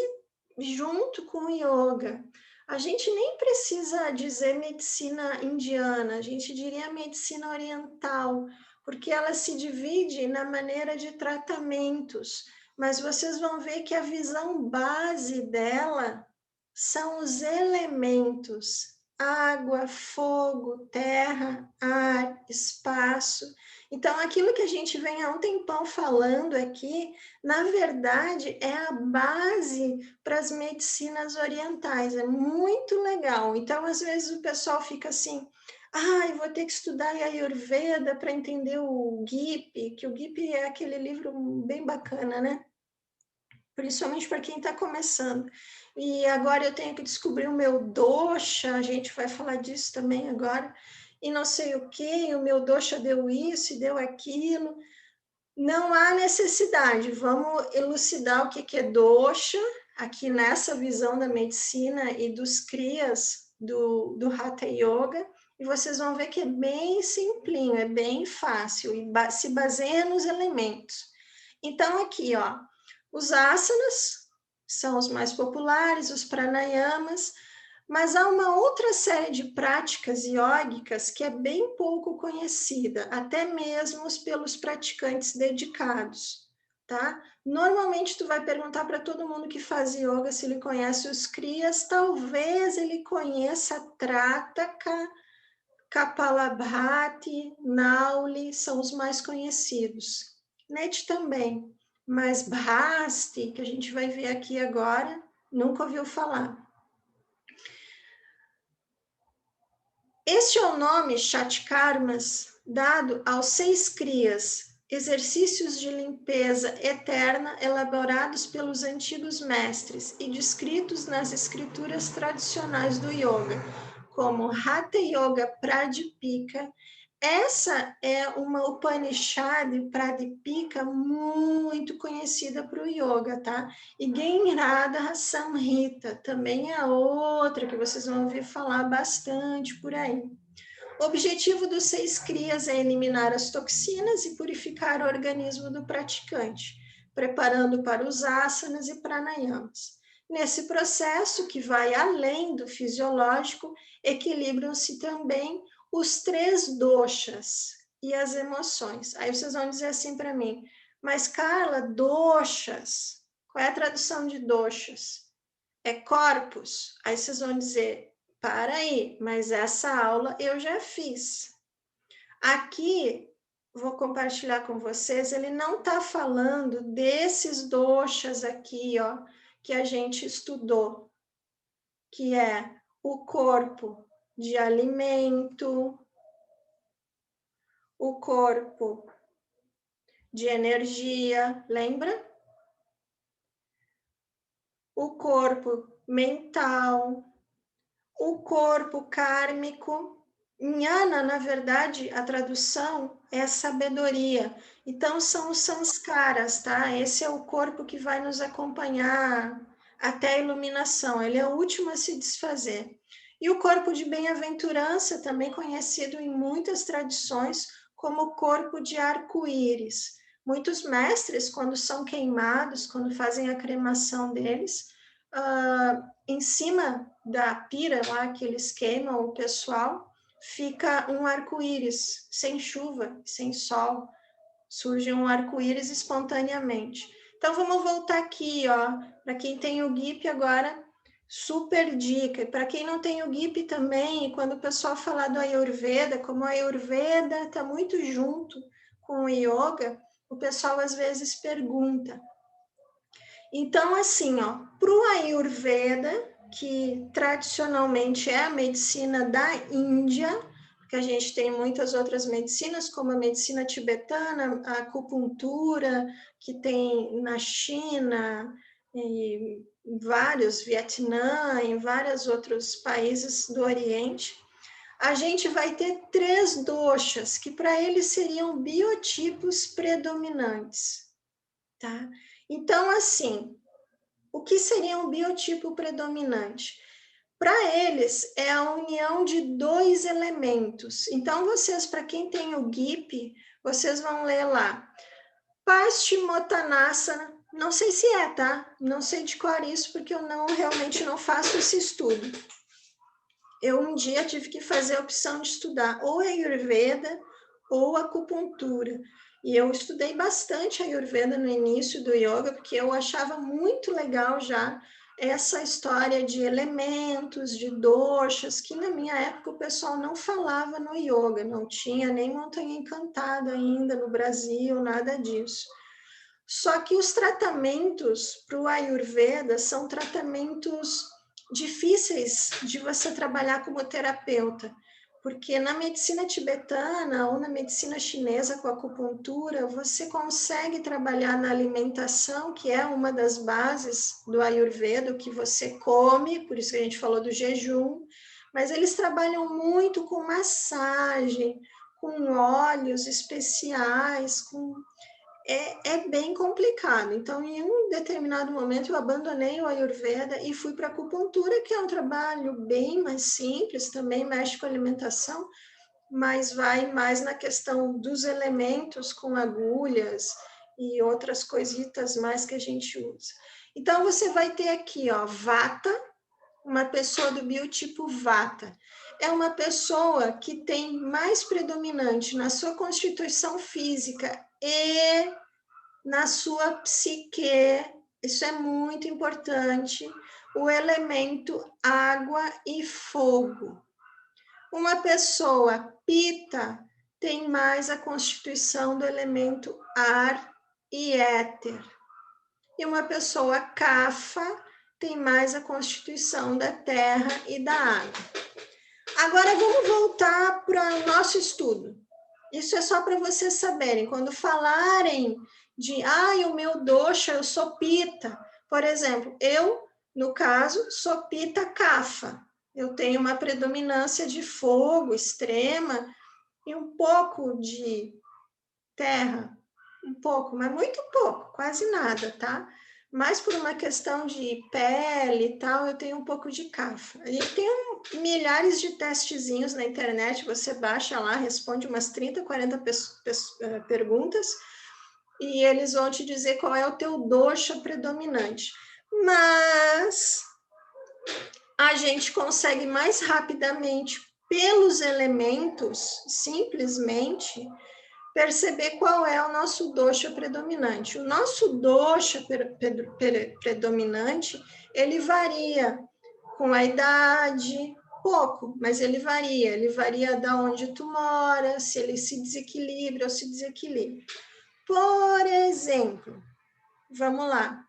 junto com o yoga. A gente nem precisa dizer medicina indiana, a gente diria medicina oriental, porque ela se divide na maneira de tratamentos, mas vocês vão ver que a visão base dela são os elementos, água, fogo, terra, ar, espaço. Então, aquilo que a gente vem há um tempão falando aqui, na verdade, é a base para as medicinas orientais, é muito legal. Então, às vezes o pessoal fica assim, eu vou ter que estudar Ayurveda para entender o GIP, que o GIP é aquele livro bem bacana, né? Principalmente para quem está começando. E agora eu tenho que descobrir o meu dosha, a gente vai falar disso também agora, e não sei o que, o meu dosha deu isso e deu aquilo. Não há necessidade, vamos elucidar o que é dosha, aqui nessa visão da medicina e dos kriyas do Hatha Yoga, e vocês vão ver que é bem simplinho, é bem fácil, e se baseia nos elementos. Então, aqui, ó, os asanas são os mais populares, os pranayamas, mas há uma outra série de práticas iógicas que é bem pouco conhecida, até mesmo pelos praticantes dedicados, tá? Normalmente tu vai perguntar para todo mundo que faz yoga se ele conhece os kriyas, talvez ele conheça Trataka, Kapalabhati, Nauli, são os mais conhecidos. Net também, mas Bhasti, que a gente vai ver aqui agora, nunca ouviu falar. Este é o nome Shatkarmas dado aos 6 kriyas, exercícios de limpeza eterna elaborados pelos antigos mestres e descritos nas escrituras tradicionais do yoga, como Hatha Yoga Pradipika. Essa é uma Upanishad Pradipika muito conhecida para o yoga, tá? E Genrada Samhita também é outra que vocês vão ouvir falar bastante por aí. O objetivo dos 6 kriyas é eliminar as toxinas e purificar o organismo do praticante, preparando para os asanas e pranayamas. Nesse processo, que vai além do fisiológico, equilibram-se também os 3 doshas e as emoções. Aí vocês vão dizer assim para mim, mas Carla, doshas, qual é a tradução de doshas? É corpos. Aí vocês vão dizer, para aí, mas essa aula eu já fiz. Aqui, vou compartilhar com vocês, ele não está falando desses doshas aqui, ó, que a gente estudou, que é o corpo de alimento, o corpo de energia, lembra? O corpo mental, o corpo kármico. Jnana, na verdade, a tradução é sabedoria. Então, são os sanskaras, tá? Esse é o corpo que vai nos acompanhar até a iluminação. Ele é o último a se desfazer. E o corpo de bem-aventurança, também conhecido em muitas tradições como o corpo de arco-íris. Muitos mestres, quando são queimados, quando fazem a cremação deles, em cima da pira lá que eles queimam o pessoal, fica um arco-íris, sem chuva, sem sol, surge um arco-íris espontaneamente. Então, vamos voltar aqui, ó, para quem tem o GIP agora, super dica. E para quem não tem o GIP também, quando o pessoal falar do Ayurveda, como o Ayurveda está muito junto com o Yoga, o pessoal às vezes pergunta. Então, assim, ó, para o Ayurveda, que tradicionalmente é a medicina da Índia, porque a gente tem muitas outras medicinas, como a medicina tibetana, a acupuntura, que tem na China, e vários, Vietnã, em vários outros países do Oriente, a gente vai ter 3 doshas, que para eles seriam biotipos predominantes, tá? Então, assim, o que seria um biotipo predominante? Para eles, é a união de 2 elementos. Então, vocês, para quem tem o GIP, vocês vão ler lá. Paschimottanasana, não sei se é, tá? Não sei de cor isso, porque eu realmente não faço esse estudo. Eu um dia tive que fazer a opção de estudar ou Ayurveda ou acupuntura. E eu estudei bastante Ayurveda no início do yoga, porque eu achava muito legal já essa história de elementos, de doshas, que na minha época o pessoal não falava no yoga, não tinha nem montanha encantada ainda no Brasil, nada disso. Só que os tratamentos para o Ayurveda são tratamentos difíceis de você trabalhar como terapeuta, porque na medicina tibetana ou na medicina chinesa com a acupuntura, você consegue trabalhar na alimentação, que é uma das bases do Ayurveda, o que você come, por isso que a gente falou do jejum, mas eles trabalham muito com massagem, com óleos especiais, é bem complicado. Então, em um determinado momento, eu abandonei o Ayurveda e fui para a acupuntura, que é um trabalho bem mais simples, também mexe com alimentação, mas vai mais na questão dos elementos com agulhas e outras coisitas mais que a gente usa. Então, você vai ter aqui, ó, Vata, uma pessoa do biotipo Vata. É uma pessoa que tem mais predominante na sua constituição física e na sua psique, isso é muito importante, o elemento água e fogo. Uma pessoa Pita tem mais a constituição do elemento ar e éter. E uma pessoa Kapha tem mais a constituição da terra e da água. Agora vamos voltar para o nosso estudo. Isso é só para vocês saberem. Quando falarem de, o meu dosha, eu sou Pita. Por exemplo, eu, no caso, sou Pita Kapha. Eu tenho uma predominância de fogo extrema e um pouco de terra. Um pouco, mas muito pouco, quase nada, tá? Mas por uma questão de pele e tal, eu tenho um pouco de Kapha. A gente tem milhares de testezinhos na internet, você baixa lá, responde umas 30, 40 perguntas, e eles vão te dizer qual é o teu dosha predominante. Mas a gente consegue mais rapidamente, pelos elementos, simplesmente, perceber qual é o nosso dosha predominante. O nosso dosha predominante, ele varia com a idade, pouco, mas ele varia de onde tu mora, se ele se desequilibra ou se desequilibra. Por exemplo, vamos lá,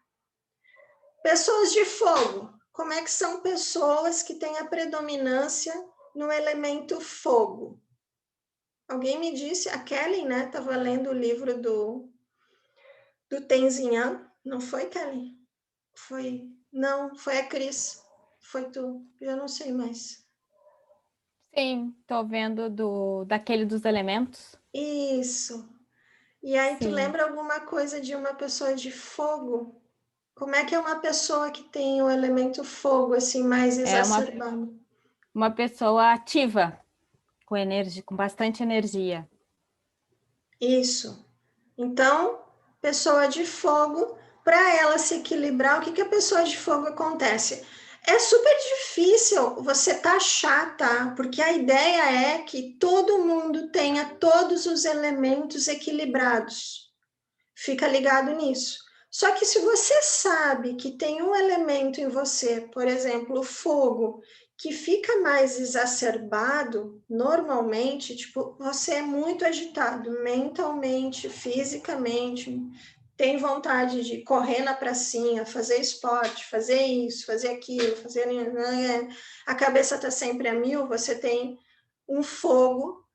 pessoas de fogo, como é que são pessoas que têm a predominância no elemento fogo? Alguém me disse, a Kelly, né, estava lendo o livro do Tenzin Han, não foi, Kelly? Não, foi a Cris, foi tu, eu não sei mais. Sim, tô vendo daquele dos elementos. Isso. E aí, tu Sim. lembra alguma coisa de uma pessoa de fogo? Como é que é uma pessoa que tem o elemento fogo, assim, mais exacerbado? Uma pessoa ativa, com bastante energia. Isso. Então, pessoa de fogo, para ela se equilibrar, o que a pessoa de fogo acontece? É super difícil você taxar, tá? Porque a ideia é que todo mundo tenha todos os elementos equilibrados. Fica ligado nisso. Só que se você sabe que tem um elemento em você, por exemplo, o fogo, que fica mais exacerbado, normalmente, tipo, você é muito agitado mentalmente, fisicamente, tem vontade de correr na pracinha, fazer esporte, fazer isso, fazer aquilo, a cabeça está sempre a mil, você tem um fogo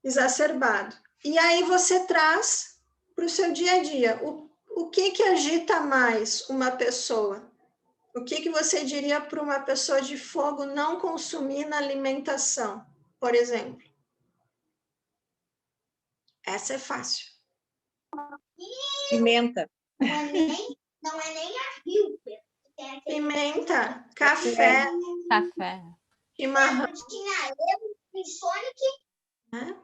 exacerbado. E aí você traz para o seu dia a dia. O que agita mais uma pessoa? O que você diria para uma pessoa de fogo não consumir na alimentação, por exemplo? Essa é fácil. Pimenta. Não é nem abril. Pimenta, café, chimarrão. Tinha eu, Sonic.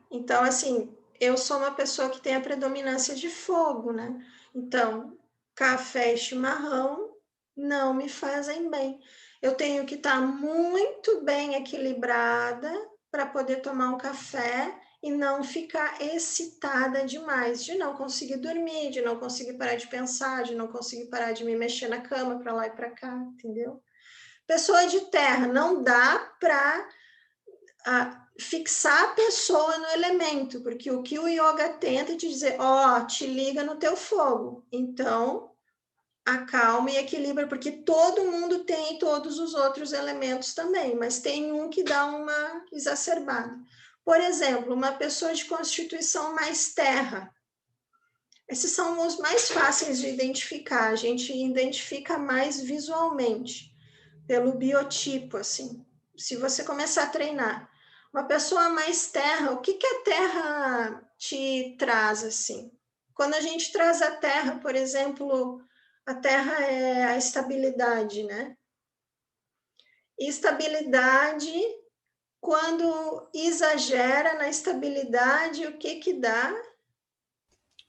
Então, assim, eu sou uma pessoa que tem a predominância de fogo, né? Então, café e chimarrão não me fazem bem. Eu tenho que estar muito bem equilibrada para poder tomar um café e não ficar excitada demais, de não conseguir dormir, de não conseguir parar de pensar, de não conseguir parar de me mexer na cama para lá e para cá, entendeu? Pessoa de terra, não dá para fixar a pessoa no elemento, porque o que o yoga tenta é te dizer, te liga no teu fogo, então acalma e equilibra, porque todo mundo tem todos os outros elementos também, mas tem um que dá uma exacerbada. Por exemplo, uma pessoa de constituição mais terra. Esses são os mais fáceis de identificar, a gente identifica mais visualmente, pelo biotipo, assim. Se você começar a treinar, uma pessoa mais terra, o que a terra te traz, assim? Quando a gente traz a terra, por exemplo, a terra é a estabilidade, né? Estabilidade, quando exagera na estabilidade, o que dá?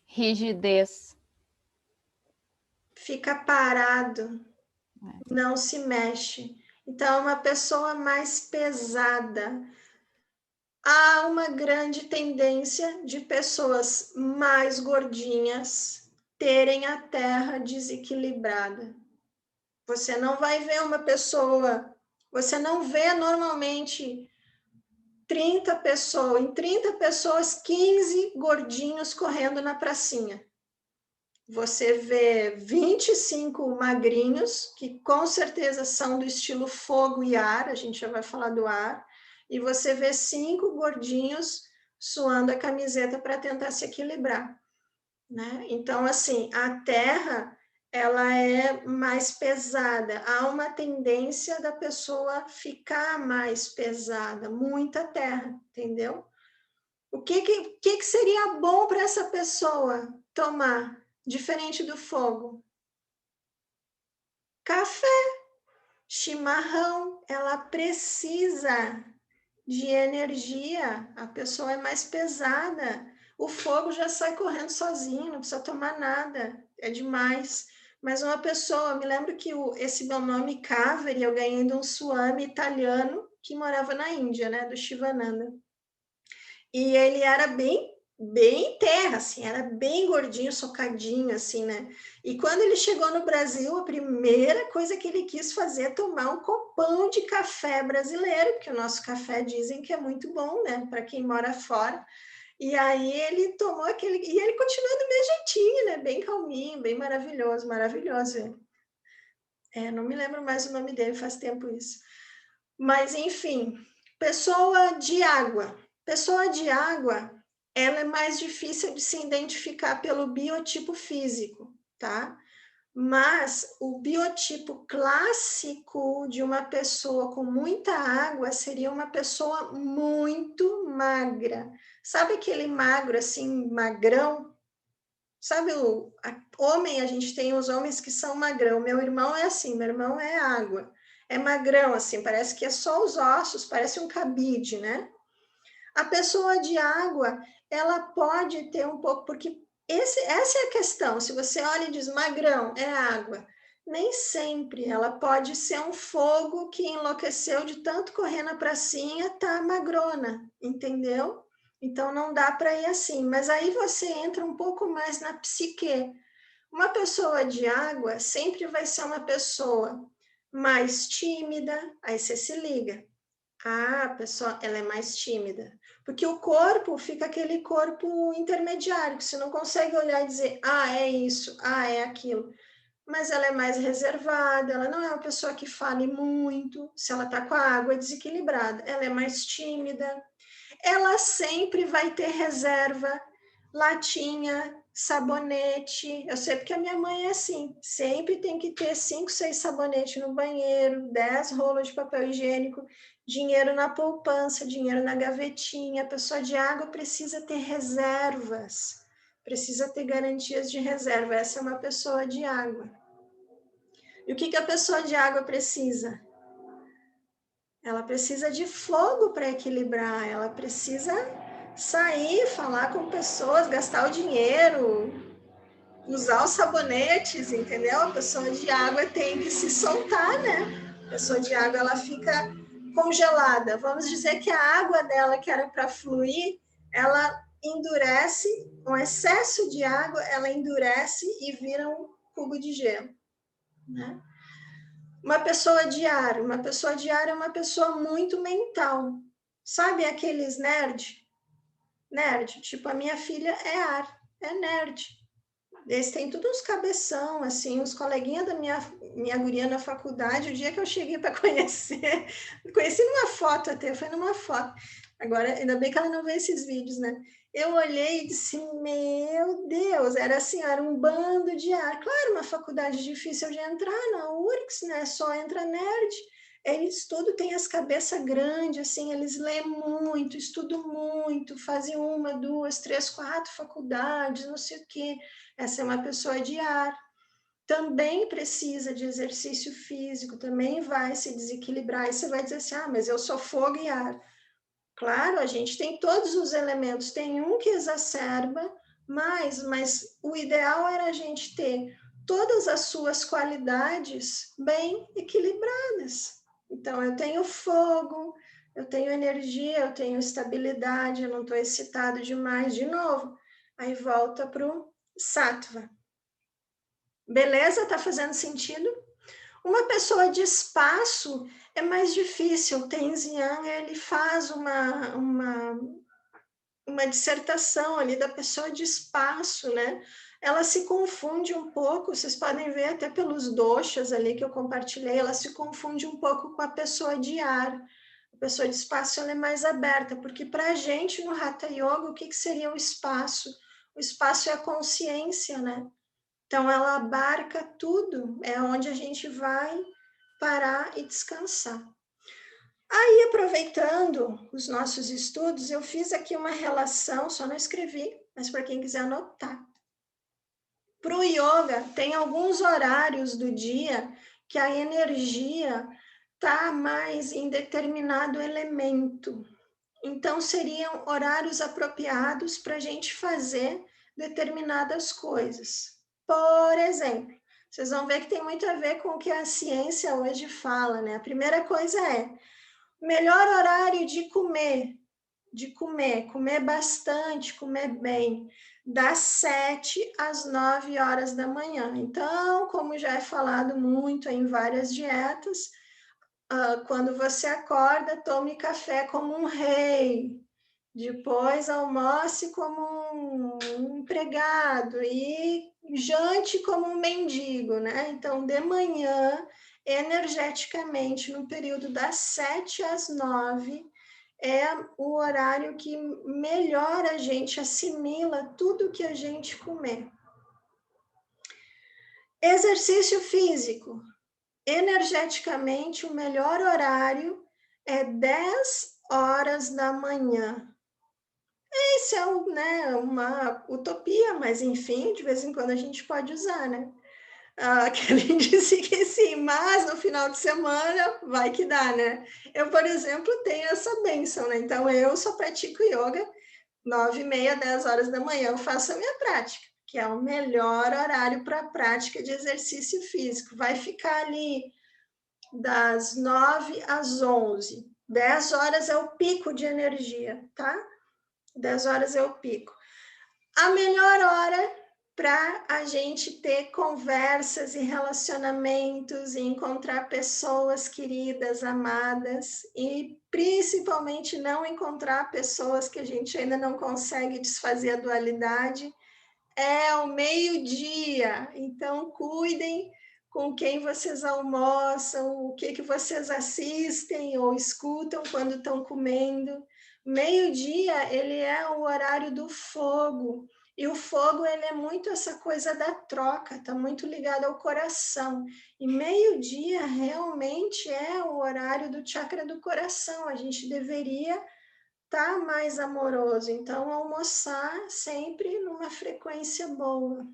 Rigidez. Fica parado, não se mexe. Então, uma pessoa mais pesada. Há uma grande tendência de pessoas mais gordinhas terem a terra desequilibrada. Você não vai ver uma pessoa, você não vê normalmente 30 pessoas, em 30 pessoas, 15 gordinhos correndo na pracinha. Você vê 25 magrinhos, que com certeza são do estilo fogo e ar, a gente já vai falar do ar, e você vê 5 gordinhos suando a camiseta para tentar se equilibrar, né? Então, assim, a terra, ela é mais pesada, há uma tendência da pessoa ficar mais pesada, muita terra, entendeu? O que seria bom para essa pessoa tomar, diferente do fogo? Café, chimarrão, ela precisa de energia, a pessoa é mais pesada. O fogo já sai correndo sozinho, não precisa tomar nada, é demais. Mas uma pessoa, me lembro que esse meu nome Kaveri, eu ganhei de um swami italiano que morava na Índia, né, do Shivananda. E ele era bem terra, assim, era bem gordinho, socadinho, assim, né? E quando ele chegou no Brasil, a primeira coisa que ele quis fazer é tomar um copão de café brasileiro, porque o nosso café dizem que é muito bom, né? Para quem mora fora. E aí ele tomou aquele... E ele continuou do meu jeitinho, né? Bem calminho, bem maravilhoso, maravilhoso. Não me lembro mais o nome dele, faz tempo isso. Mas, enfim, pessoa de água. Pessoa de água, ela é mais difícil de se identificar pelo biotipo físico, tá? Mas o biotipo clássico de uma pessoa com muita água seria uma pessoa muito magra. Sabe aquele magro, assim, magrão? Sabe homem, a gente tem os homens que são magrão. Meu irmão é assim, meu irmão é água. É magrão, assim, parece que é só os ossos, parece um cabide, né? A pessoa de água, ela pode ter um pouco, porque essa é a questão, se você olha e diz magrão, é água, nem sempre, ela pode ser um fogo que enlouqueceu de tanto correr na pracinha, tá magrona, entendeu? Então não dá para ir assim, mas aí você entra um pouco mais na psique. Uma pessoa de água sempre vai ser uma pessoa mais tímida, aí você se liga. A pessoa, ela é mais tímida. Porque o corpo fica aquele corpo intermediário, que você não consegue olhar e dizer, é isso, é aquilo. Mas ela é mais reservada, ela não é uma pessoa que fale muito, se ela está com a água desequilibrada, ela é mais tímida. Ela sempre vai ter reserva, latinha, sabonete. Eu sei porque a minha mãe é assim, sempre tem que ter 5, 6 sabonetes no banheiro, 10 rolos de papel higiênico, dinheiro na poupança, dinheiro na gavetinha. A pessoa de água precisa ter reservas, precisa ter garantias de reserva. Essa é uma pessoa de água. E o que a pessoa de água precisa? Ela precisa de fogo para equilibrar, ela precisa sair, falar com pessoas, gastar o dinheiro, usar os sabonetes, entendeu? A pessoa de água tem que se soltar, né? A pessoa de água, ela fica congelada. Vamos dizer que a água dela, que era para fluir, ela endurece, com excesso de água, ela endurece e vira um cubo de gelo, né? Uma pessoa de ar é uma pessoa muito mental. Sabe aqueles nerd? Nerd, tipo, a minha filha é ar, é nerd. Eles têm todos uns cabeção, assim, os coleguinhas da minha guria na faculdade, o dia que eu cheguei para conhecer, conheci numa foto até, foi numa foto. Agora, ainda bem que ela não vê esses vídeos, né? Eu olhei e disse, meu Deus, era assim, era um bando de ar. Claro, uma faculdade difícil de entrar, na URGS, né? Só entra nerd. Eles tudo têm as cabeças grandes, assim, eles lêem muito, estudam muito, fazem 1, 2, 3, 4 faculdades, não sei o quê. Essa é uma pessoa de ar. Também precisa de exercício físico, também vai se desequilibrar. E você vai dizer assim, mas eu sou fogo e ar. Claro, a gente tem todos os elementos, tem um que exacerba mais, mas o ideal era a gente ter todas as suas qualidades bem equilibradas. Então, eu tenho fogo, eu tenho energia, eu tenho estabilidade, eu não estou excitado demais, de novo. Aí volta para o sattva. Beleza? Está fazendo sentido? Uma pessoa de espaço é mais difícil. O Tenzin Yang, ele faz uma dissertação ali da pessoa de espaço, né? Ela se confunde um pouco, vocês podem ver até pelos doshas ali que eu compartilhei, ela se confunde um pouco com a pessoa de ar. A pessoa de espaço ela é mais aberta, porque para a gente no Hatha Yoga, o que seria o espaço? O espaço é a consciência, né? Então, ela abarca tudo, é onde a gente vai parar e descansar. Aí, aproveitando os nossos estudos, eu fiz aqui uma relação, só não escrevi, mas para quem quiser anotar. Para o yoga, tem alguns horários do dia que a energia está mais em determinado elemento. Então, seriam horários apropriados para a gente fazer determinadas coisas. Por exemplo, vocês vão ver que tem muito a ver com o que a ciência hoje fala, né? A primeira coisa é, melhor horário de comer bastante, comer bem, das 7 às 9 horas da manhã. Então, como já é falado muito em várias dietas, quando você acorda, tome café como um rei, depois almoce como um empregado e jante como um mendigo, né? Então, de manhã, energeticamente, no período das 7 às 9, é o horário que melhor a gente assimila tudo que a gente comer. Exercício físico. Energeticamente, o melhor horário é 10 horas da manhã. Esse é uma utopia, mas enfim, de vez em quando a gente pode usar, né? Quem disse que sim, mas no final de semana vai que dá, né? Eu, por exemplo, tenho essa bênção, né? Então, eu só pratico yoga 9h30, 10 horas da manhã, eu faço a minha prática, que é o melhor horário para a prática de exercício físico. Vai ficar ali das 9 às 11. 10 horas é o pico de energia, tá? 10 horas é o pico. A melhor hora para a gente ter conversas e relacionamentos e encontrar pessoas queridas, amadas e principalmente não encontrar pessoas que a gente ainda não consegue desfazer a dualidade, é o meio-dia. Então, cuidem com quem vocês almoçam, o que vocês assistem ou escutam quando estão comendo. Meio-dia, ele é o horário do fogo. E o fogo, ele é muito essa coisa da troca, está muito ligado ao coração. E meio-dia realmente é o horário do chakra do coração. A gente deveria estar mais amoroso. Então, almoçar sempre numa frequência boa.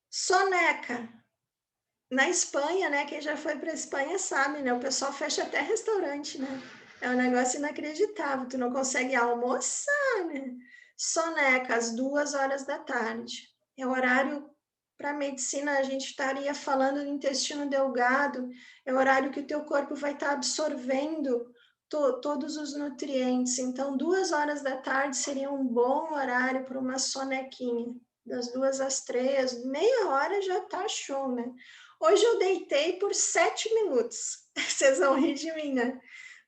Soneca. Na Espanha, né? Quem já foi para a Espanha sabe, né? O pessoal fecha até restaurante, né? É um negócio inacreditável. Tu não consegue almoçar, né? Soneca, às 2 horas da tarde. É o horário, para a medicina, a gente estaria falando do intestino delgado. É o horário que o teu corpo vai estar absorvendo todos os nutrientes. Então, 2 horas da tarde seria um bom horário para uma sonequinha. Das 2 às 3, meia hora já tá show, né? Hoje eu deitei por 7 minutos. Vocês vão rir de mim, né?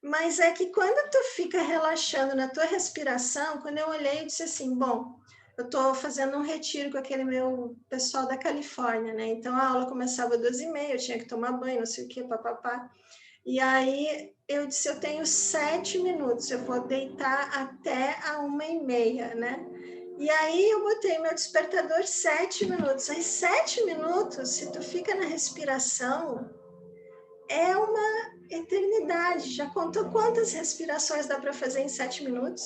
Mas é que quando tu fica relaxando na tua respiração, quando eu olhei, eu disse assim, bom, eu estou fazendo um retiro com aquele meu pessoal da Califórnia, né? Então a aula começava às 2h30, eu tinha que tomar banho, não sei o que, papapá. E aí eu disse, eu tenho 7 minutos, eu vou deitar até a 1h30, né? E aí eu botei meu despertador 7 minutos. Aí 7 minutos, se tu fica na respiração, é uma eternidade. Já contou quantas respirações dá para fazer em 7 minutos?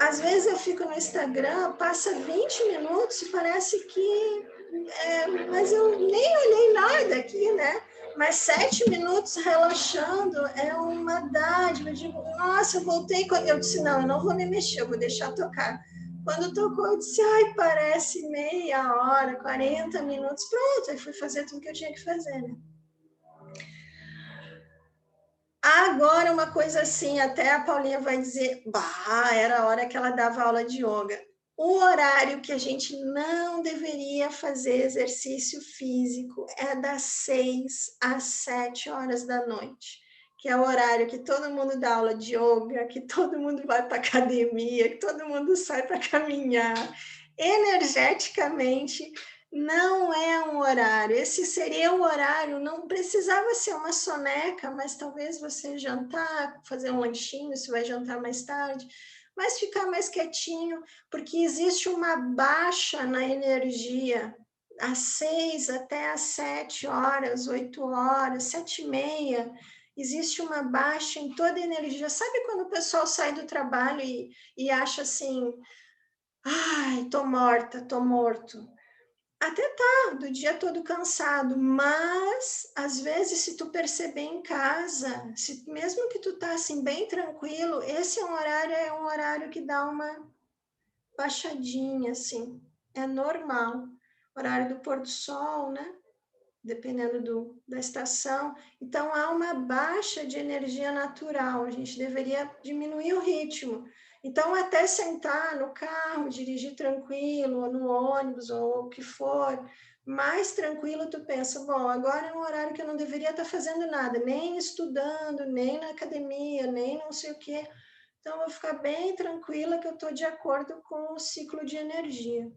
Às vezes eu fico no Instagram, passa 20 minutos e parece que... mas eu nem olhei nada aqui, né? Mas 7 minutos relaxando é uma dádiva. Eu digo, nossa, eu voltei. Eu disse, não, eu não vou me mexer, eu vou deixar tocar. Quando tocou, eu disse, ai, parece meia hora, 40 minutos. Pronto, aí fui fazer tudo que eu tinha que fazer, né? Agora, uma coisa assim, até a Paulinha vai dizer, bah, era a hora que ela dava aula de yoga. O horário que a gente não deveria fazer exercício físico é das 6 às 7 horas da noite, que é o horário que todo mundo dá aula de yoga, que todo mundo vai para academia, que todo mundo sai para caminhar. Energeticamente, não é um horário. Esse seria o horário, não precisava ser uma soneca, mas talvez você jantar, fazer um lanchinho, se vai jantar mais tarde, mas ficar mais quietinho, porque existe uma baixa na energia, às 6 até às 7 horas, 8 horas, 7h30, existe uma baixa em toda a energia. Sabe quando o pessoal sai do trabalho e acha assim, ai, tô morta, tô morto. Até tá, do dia todo cansado, mas às vezes se tu perceber em casa, mesmo que tu tá assim bem tranquilo, esse é um horário que dá uma baixadinha, assim, é normal. Horário do pôr do sol, né? Dependendo da estação. Então há uma baixa de energia natural, a gente deveria diminuir o ritmo. Então, até sentar no carro, dirigir tranquilo, ou no ônibus, ou o que for, mais tranquilo, tu pensa, bom, agora é um horário que eu não deveria estar fazendo nada, nem estudando, nem na academia, nem não sei o quê. Então, eu vou ficar bem tranquila que eu estou de acordo com o ciclo de energia.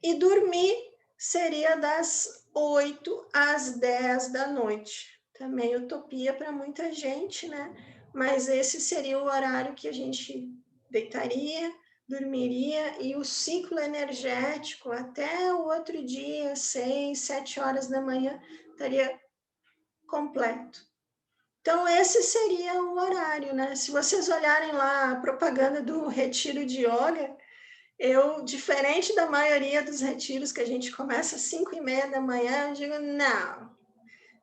E dormir seria das 8 às 10 da noite. Também utopia para muita gente, né? Mas esse seria o horário que a gente deitaria, dormiria, e o ciclo energético até o outro dia, 6, 7 horas da manhã, estaria completo. Então, esse seria o horário, né? Se vocês olharem lá a propaganda do retiro de yoga, eu, diferente da maioria dos retiros que a gente começa às 5h30 da manhã, eu digo, não,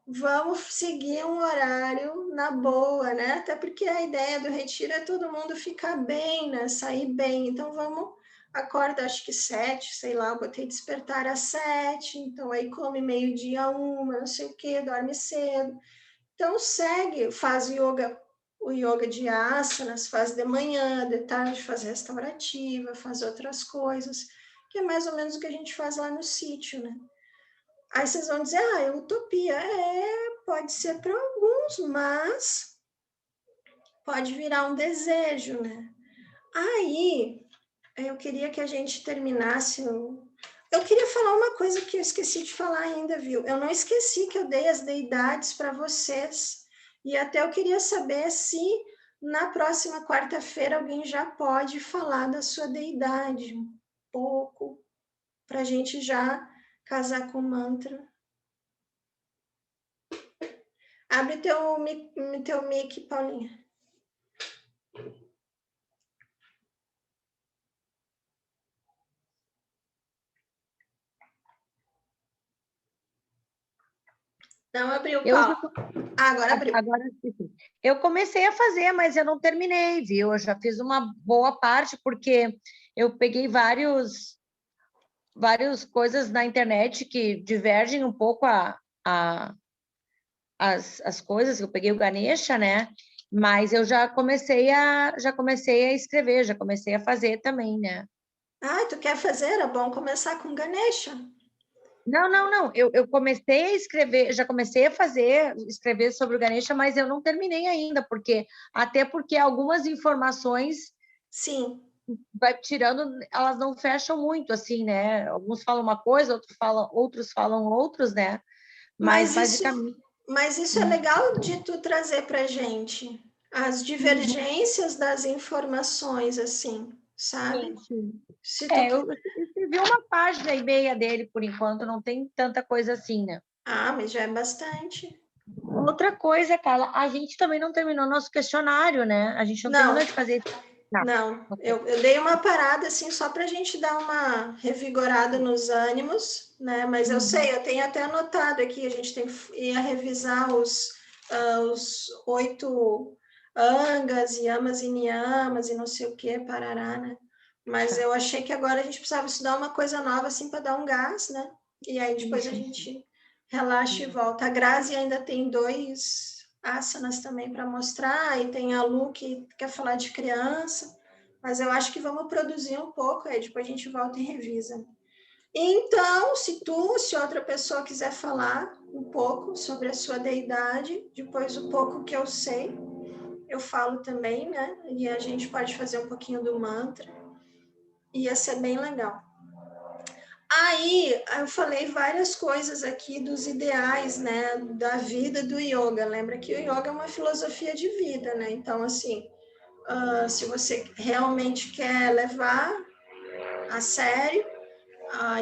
vamos seguir um horário na boa, né? Até porque a ideia do retiro é todo mundo ficar bem, né? Sair bem. Então, vamos, acorda acho que 7, sei lá, eu botei despertar às 7, então aí come meio-dia 1, não sei o quê, dorme cedo. Então, segue, faz yoga, o yoga de asanas, faz de manhã, de tarde faz restaurativa, faz outras coisas, que é mais ou menos o que a gente faz lá no sítio, né? Aí vocês vão dizer, é utopia. Pode ser para alguns, mas pode virar um desejo, né? Aí, eu queria que a gente terminasse... Eu queria falar uma coisa que eu esqueci de falar ainda, viu? Eu não esqueci que eu dei as deidades para vocês, e até eu queria saber se na próxima quarta-feira alguém já pode falar da sua deidade um pouco, para a gente já casar com o mantra. Abre teu mic, Paulinha. Não abriu, Paulo. Agora abriu. Agora sim. Eu comecei a fazer, mas eu não terminei, viu? Eu já fiz uma boa parte, porque eu peguei várias coisas na internet que divergem um pouco as coisas. Eu peguei o Ganesha, né? Mas eu já comecei a escrever, já comecei a fazer também, né? Ah, tu quer fazer? Era bom começar com Ganesha. Não. Eu comecei a escrever, já comecei a escrever sobre o Ganesha, mas eu não terminei ainda, até porque algumas informações Sim. vai tirando, elas não fecham muito, assim, né? Alguns falam uma coisa, outros falam outros, né? Mas basicamente. Mas isso é legal de tu trazer para gente. As divergências das informações, assim, sabe? Sim. Se tu... Eu escrevi uma página e meia dele, por enquanto, não tem tanta coisa assim, né? Ah, mas já é bastante. Outra coisa, Carla, a gente também não terminou nosso questionário, né? A gente não terminou de fazer. Não. Eu dei uma parada, assim, só para a gente dar uma revigorada nos ânimos, né? Mas eu sei, eu tenho até anotado aqui, a gente ia revisar os 8 angas, yamas e niyamas e não sei o que, parará, né? Mas eu achei que agora a gente precisava estudar uma coisa nova, assim, para dar um gás, né? E aí depois a gente relaxa e volta. A Grazi ainda tem 2 asanas também para mostrar, e tem a Lu que quer falar de criança, mas eu acho que vamos produzir um pouco, aí depois a gente volta e revisa. Então, se outra pessoa quiser falar um pouco sobre a sua deidade, depois o pouco que eu sei, eu falo também, né? E a gente pode fazer um pouquinho do mantra. Ia ser bem legal. Aí, eu falei várias coisas aqui dos ideais, né, da vida do yoga. Lembra que o yoga é uma filosofia de vida, né? Então, assim, se você realmente quer levar a sério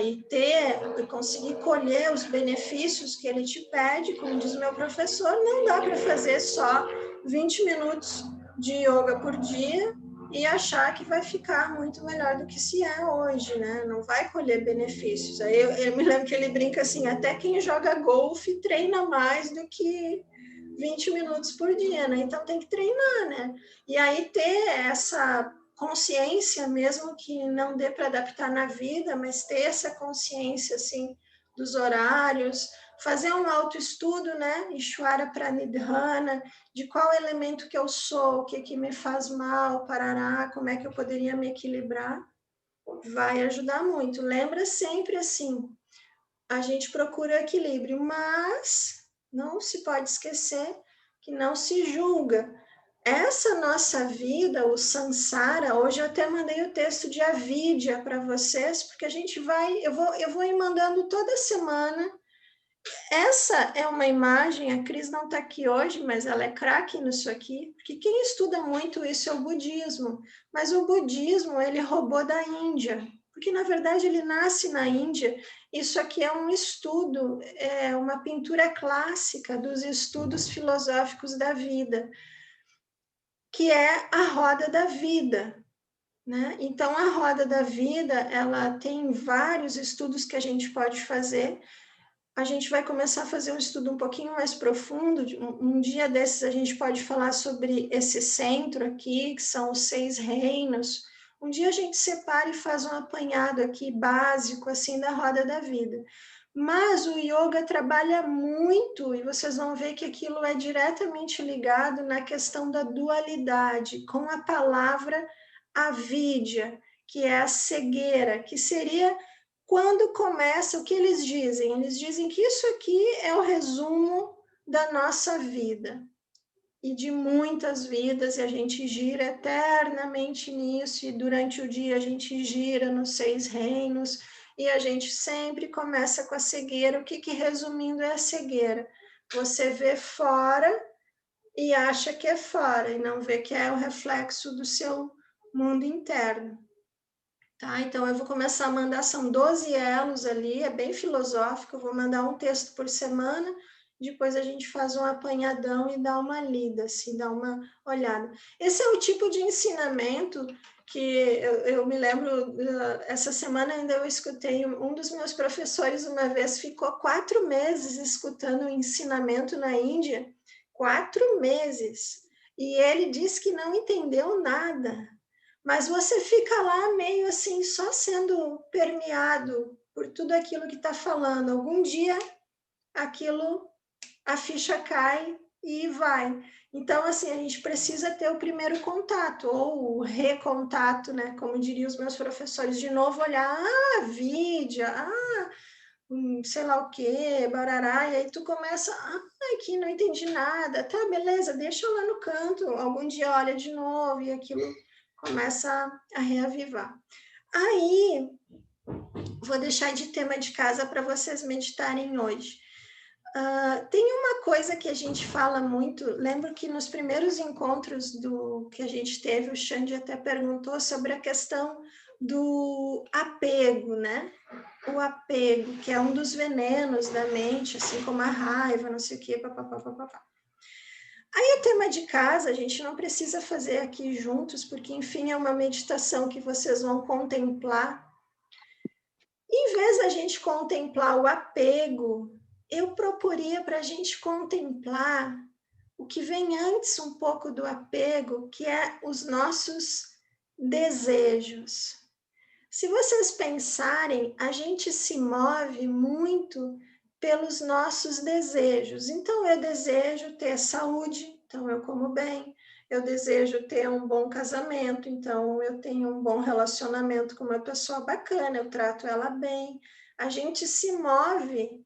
e conseguir colher os benefícios que ele te pede, como diz meu professor, não dá para fazer só 20 minutos de yoga por dia e achar que vai ficar muito melhor do que se é hoje, né? Não vai colher benefícios. Aí eu me lembro que ele brinca assim, até quem joga golfe treina mais do que 20 minutos por dia, né? Então tem que treinar, né? E aí ter essa consciência, mesmo que não dê para adaptar na vida, mas ter essa consciência, assim, dos horários, fazer um autoestudo, né? Ishvara Pranidhana, de qual elemento que eu sou, o que me faz mal, parará, como é que eu poderia me equilibrar, vai ajudar muito. Lembra sempre assim, a gente procura equilíbrio, mas não se pode esquecer que não se julga. Essa nossa vida, o samsara, hoje eu até mandei o texto de Avidya para vocês, porque a gente eu vou ir mandando toda semana. Essa é uma imagem, a Cris não está aqui hoje, mas ela é craque nisso aqui, porque quem estuda muito isso é o budismo, mas o budismo ele roubou da Índia, porque na verdade ele nasce na Índia. Isso aqui é um estudo, é uma pintura clássica dos estudos filosóficos da vida, que é a roda da vida, né? Então, a roda da vida, ela tem vários estudos que a gente pode fazer. A gente vai começar a fazer um estudo um pouquinho mais profundo. Um dia desses, a gente pode falar sobre esse centro aqui, que são os 6 reinos. Um dia a gente separa e faz um apanhado aqui básico, assim, da roda da vida. Mas o yoga trabalha muito, e vocês vão ver que aquilo é diretamente ligado na questão da dualidade, com a palavra avidya, que é a cegueira, que seria quando começa o que eles dizem. Eles dizem que isso aqui é o resumo da nossa vida e de muitas vidas, e a gente gira eternamente nisso, e durante o dia a gente gira nos 6 reinos, e a gente sempre começa com a cegueira. O que resumindo é a cegueira? Você vê fora e acha que é fora, e não vê que é o reflexo do seu mundo interno. Tá, então eu vou começar a mandar, são 12 elos ali, é bem filosófico, eu vou mandar um texto por semana, depois a gente faz um apanhadão e dá uma lida, assim, dá uma olhada. Esse é o tipo de ensinamento que eu me lembro, essa semana ainda eu escutei, um dos meus professores uma vez ficou 4 meses escutando o ensinamento na Índia, 4 meses, e ele disse que não entendeu nada. Mas você fica lá meio assim, só sendo permeado por tudo aquilo que está falando. Algum dia, aquilo, a ficha cai e vai. Então, assim, a gente precisa ter o primeiro contato, ou o recontato, né? Como diriam os meus professores, de novo olhar, vídeo, sei lá o quê, barará, e aí tu começa, aqui não entendi nada, tá, beleza, deixa lá no canto, algum dia olha de novo, e aquilo começa a reavivar. Aí, vou deixar de tema de casa para vocês meditarem hoje. Tem uma coisa que a gente fala muito, lembro que nos primeiros encontros que a gente teve, o Xande até perguntou sobre a questão do apego, né? O apego, que é um dos venenos da mente, assim como a raiva, não sei o quê, papapá. Aí o tema de casa, a gente não precisa fazer aqui juntos, porque, enfim, é uma meditação que vocês vão contemplar. Em vez da gente contemplar o apego, eu proporia para a gente contemplar o que vem antes um pouco do apego, que é os nossos desejos. Se vocês pensarem, a gente se move muito pelos nossos desejos. Então, eu desejo ter saúde, então eu como bem. Eu desejo ter um bom casamento, então eu tenho um bom relacionamento com uma pessoa bacana, eu trato ela bem. A gente se move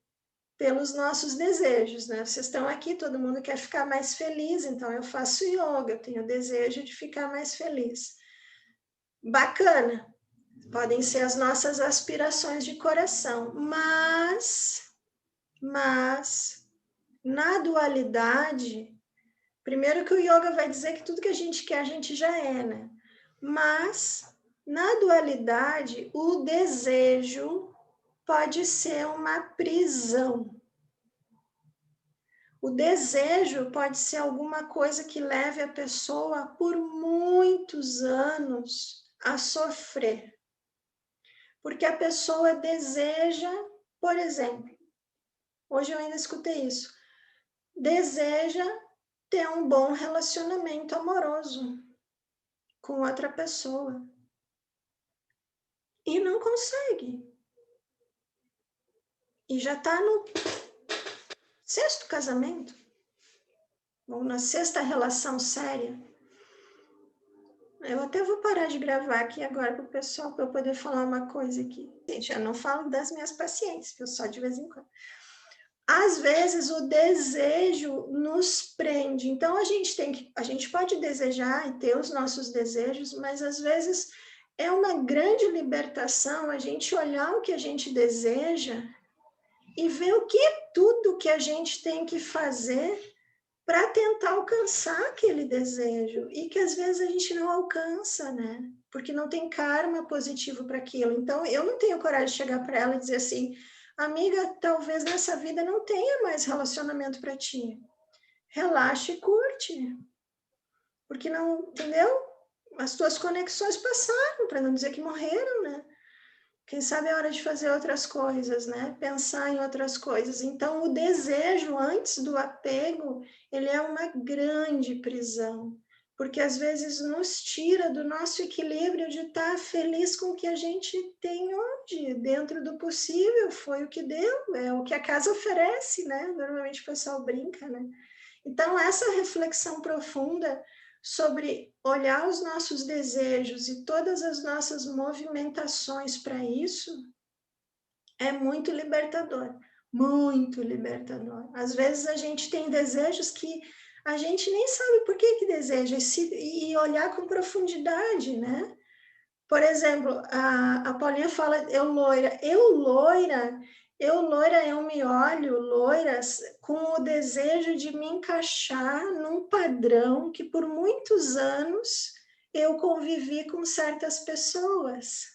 pelos nossos desejos, né? Vocês estão aqui, todo mundo quer ficar mais feliz, então eu faço yoga, eu tenho o desejo de ficar mais feliz. Bacana. Podem ser as nossas aspirações de coração, mas na dualidade, primeiro que o yoga vai dizer que tudo que a gente quer, a gente já é, né? Mas, na dualidade, o desejo pode ser uma prisão. O desejo pode ser alguma coisa que leve a pessoa por muitos anos a sofrer. Porque a pessoa deseja, por exemplo, hoje eu ainda escutei isso, deseja ter um bom relacionamento amoroso com outra pessoa e não consegue. E já está no 6º casamento, ou na 6ª relação séria. Eu até vou parar de gravar aqui agora para o pessoal, para eu poder falar uma coisa aqui. Gente, eu não falo das minhas pacientes, eu só de vez em quando. Às vezes o desejo nos prende. Então a gente pode desejar e ter os nossos desejos, mas às vezes é uma grande libertação a gente olhar o que a gente deseja e ver o que é tudo que a gente tem que fazer para tentar alcançar aquele desejo, e que às vezes a gente não alcança, né? Porque não tem karma positivo para aquilo. Então, eu não tenho coragem de chegar para ela e dizer assim, amiga, talvez nessa vida não tenha mais relacionamento para ti. Relaxa e curte. Porque não, entendeu? As tuas conexões passaram, para não dizer que morreram, né? Quem sabe é hora de fazer outras coisas, né? Pensar em outras coisas. Então, o desejo antes do apego, ele é uma grande prisão, porque às vezes nos tira do nosso equilíbrio de estar feliz com o que a gente tem hoje, dentro do possível, foi o que deu, é o que a casa oferece, né? Normalmente o pessoal brinca, né? Então, essa reflexão profunda sobre olhar os nossos desejos e todas as nossas movimentações para isso é muito libertador, muito libertador. Às vezes a gente tem desejos que a gente nem sabe por que deseja e olhar com profundidade, né? Por exemplo, a Paulinha fala, eu loira, eu me olho loira com o desejo de me encaixar num padrão que por muitos anos eu convivi com certas pessoas.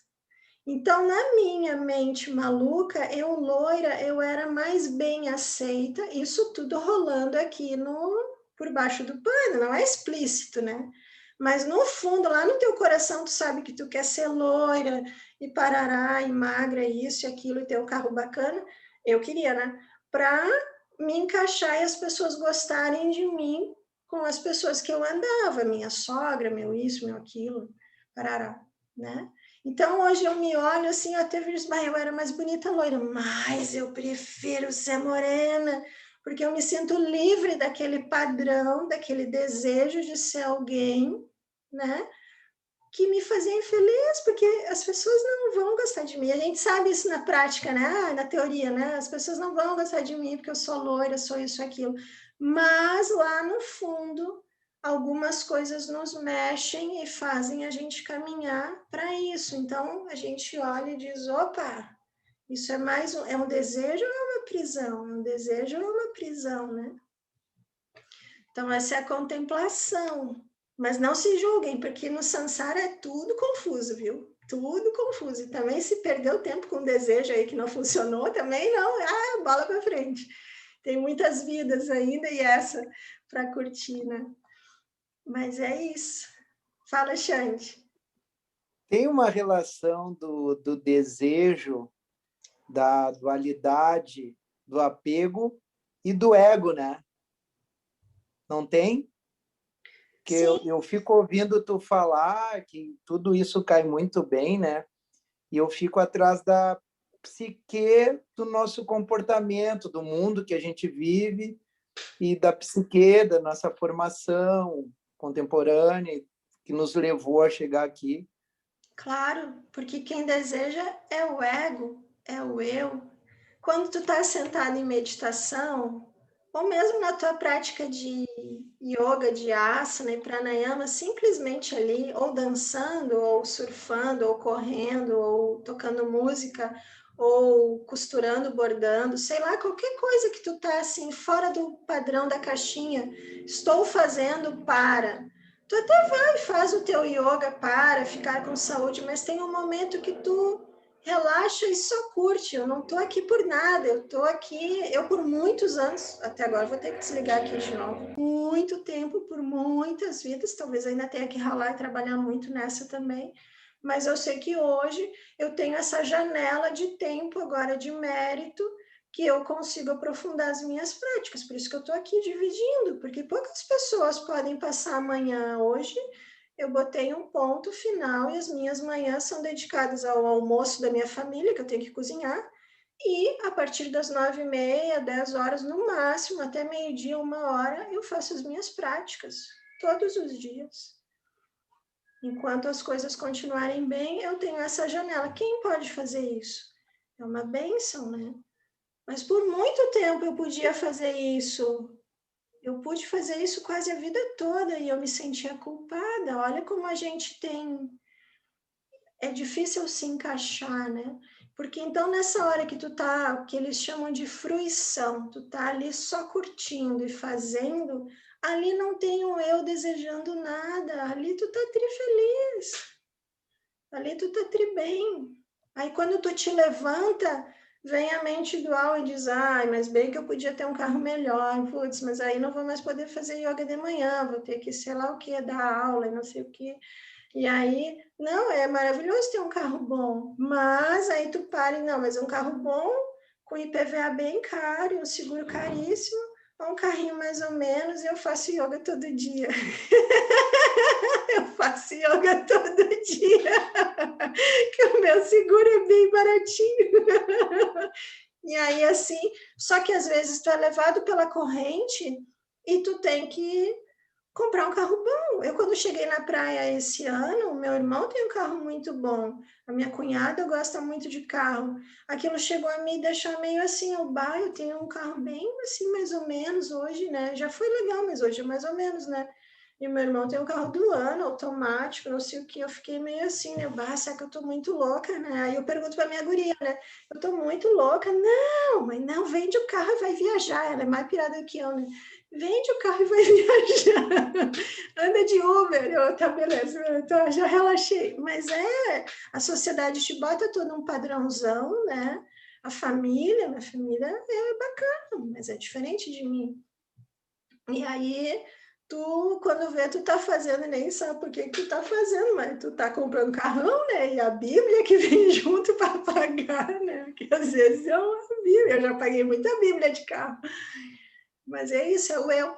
Então, na minha mente maluca, eu loira, eu era mais bem aceita, isso tudo rolando aqui por baixo do pano, não é explícito, né? Mas no fundo, lá no teu coração, tu sabe que tu quer ser loira e parará e magra, isso e aquilo, e ter um carro bacana. Eu queria, né? Para me encaixar e as pessoas gostarem de mim com as pessoas que eu andava, minha sogra, meu isso, meu aquilo, parará, né? Então, hoje eu me olho assim, eu até vejo, eu era mais bonita loira, mas eu prefiro ser morena, porque eu me sinto livre daquele padrão, daquele desejo de ser alguém, né? Que me fazia infeliz, porque as pessoas não vão gostar de mim. A gente sabe isso na prática, né? Na teoria, né? As pessoas não vão gostar de mim porque eu sou loira, sou isso, aquilo. Mas lá no fundo, algumas coisas nos mexem e fazem a gente caminhar para isso. Então, a gente olha e diz, opa, isso é mais é um desejo ou é uma prisão? É um desejo ou é uma prisão, né? Então, essa é a contemplação. Mas não se julguem, porque no samsara é tudo confuso, viu? Tudo confuso. E também se perdeu tempo com um desejo aí que não funcionou, também não. Ah, bola para frente. Tem muitas vidas ainda e essa para curtir, né? Mas é isso. Fala, Xande. Tem uma relação do desejo, da dualidade, do apego e do ego, né? Não tem? Que eu fico ouvindo tu falar que tudo isso cai muito bem, né? E eu fico atrás da psique do nosso comportamento, do mundo que a gente vive e da psique da nossa formação contemporânea que nos levou a chegar aqui. Claro, porque quem deseja é o ego, é o eu. Quando tu está sentado em meditação, ou mesmo na tua prática de yoga, de asana e pranayama, simplesmente ali, ou dançando, ou surfando, ou correndo, ou tocando música, ou costurando, bordando, sei lá, qualquer coisa que tu tá assim, fora do padrão da caixinha, estou fazendo para. Tu até vai, faz o teu yoga para ficar com saúde, mas tem um momento que tu relaxa e só curte. Eu não estou aqui por nada, eu estou aqui, eu por muitos anos, até agora vou ter que desligar aqui de novo, muito tempo, por muitas vidas, talvez ainda tenha que ralar e trabalhar muito nessa também, mas eu sei que hoje eu tenho essa janela de tempo agora de mérito que eu consigo aprofundar as minhas práticas, por isso que eu estou aqui dividindo, porque poucas pessoas podem passar amanhã hoje. Eu botei um ponto final e as minhas manhãs são dedicadas ao almoço da minha família, que eu tenho que cozinhar, e a partir das 9h30, 10 horas no máximo, até meio-dia, 1 hora, eu faço as minhas práticas, todos os dias. Enquanto as coisas continuarem bem, eu tenho essa janela. Quem pode fazer isso? É uma bênção, né? Mas por muito tempo eu podia fazer isso. Eu pude fazer isso quase a vida toda e eu me sentia culpada. Olha como a gente tem... É difícil se encaixar, né? Porque então nessa hora que tu tá, que eles chamam de fruição, tu tá ali só curtindo e fazendo, ali não tem um eu desejando nada, ali tu tá trifeliz, ali tu tá tri bem. Aí quando tu te levanta, vem a mente dual e diz, ai, mas bem que eu podia ter um carro melhor, putz, mas aí não vou mais poder fazer yoga de manhã, vou ter que sei lá o que, dar aula e não sei o que. E aí, não, é maravilhoso ter um carro bom, mas aí tu para e não, mas um carro bom, com IPVA bem caro, um seguro caríssimo, um carrinho mais ou menos, e eu faço yoga todo dia. Eu faço yoga todo dia, que o meu seguro é bem baratinho. E aí, assim, só que às vezes tu é levado pela corrente e tu tem que comprar um carro bom. Eu, quando cheguei na praia esse ano, meu irmão tem um carro muito bom, a minha cunhada gosta muito de carro. Aquilo chegou a me deixar meio assim, eu tenho um carro bem assim, mais ou menos hoje, né? Já foi legal, mas hoje é mais ou menos, né? E meu irmão tem um carro do ano, automático, não sei o que. Eu fiquei meio assim, né? Será que eu tô muito louca, né? Aí eu pergunto pra minha guria, né? Eu tô muito louca. Não, mãe, não, vende o carro e vai viajar. Ela é mais pirada que eu, né? Vende o carro e vai viajar. Anda de Uber. Eu, tá, beleza, então, já relaxei. Mas a sociedade te bota todo um padrãozão, né? A família, minha família é bacana, mas é diferente de mim. E aí, tu, quando vê, tu tá fazendo, nem sabe por que tu tá fazendo, mas tu tá comprando carrão, né? E a Bíblia que vem junto para pagar, né? Porque às vezes é uma Bíblia, eu já paguei muita Bíblia de carro. Mas é isso, é o eu.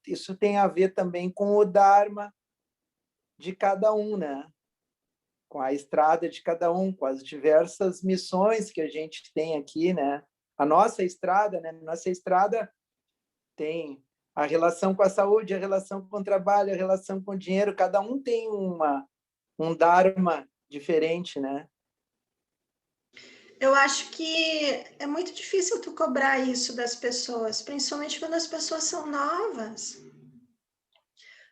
Isso tem a ver também com o Dharma de cada um, né? com a estrada de cada um, com as diversas missões que a gente tem aqui, né? A nossa estrada, né? Nossa estrada tem a relação com a saúde, a relação com o trabalho, a relação com o dinheiro. Cada um tem um dharma diferente, né? Eu acho que é muito difícil tu cobrar isso das pessoas, principalmente quando as pessoas são novas.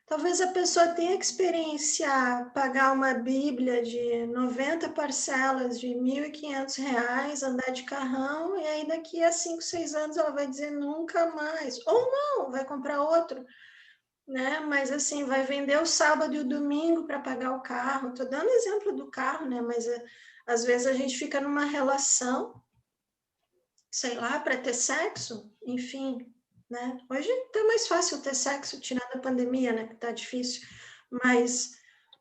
Talvez a pessoa tenha que experienciar pagar uma Bíblia de 90 parcelas de R$ 1.500, andar de carrão, e aí daqui a 5, 6 anos ela vai dizer nunca mais. Ou não, vai comprar outro, né? Mas assim, vai vender o sábado e o domingo para pagar o carro. Estou dando exemplo do carro, né? Mas às vezes a gente fica numa relação, sei lá, para ter sexo, enfim, né? Hoje tá mais fácil ter sexo, tirando a pandemia, né? Que tá difícil. Mas,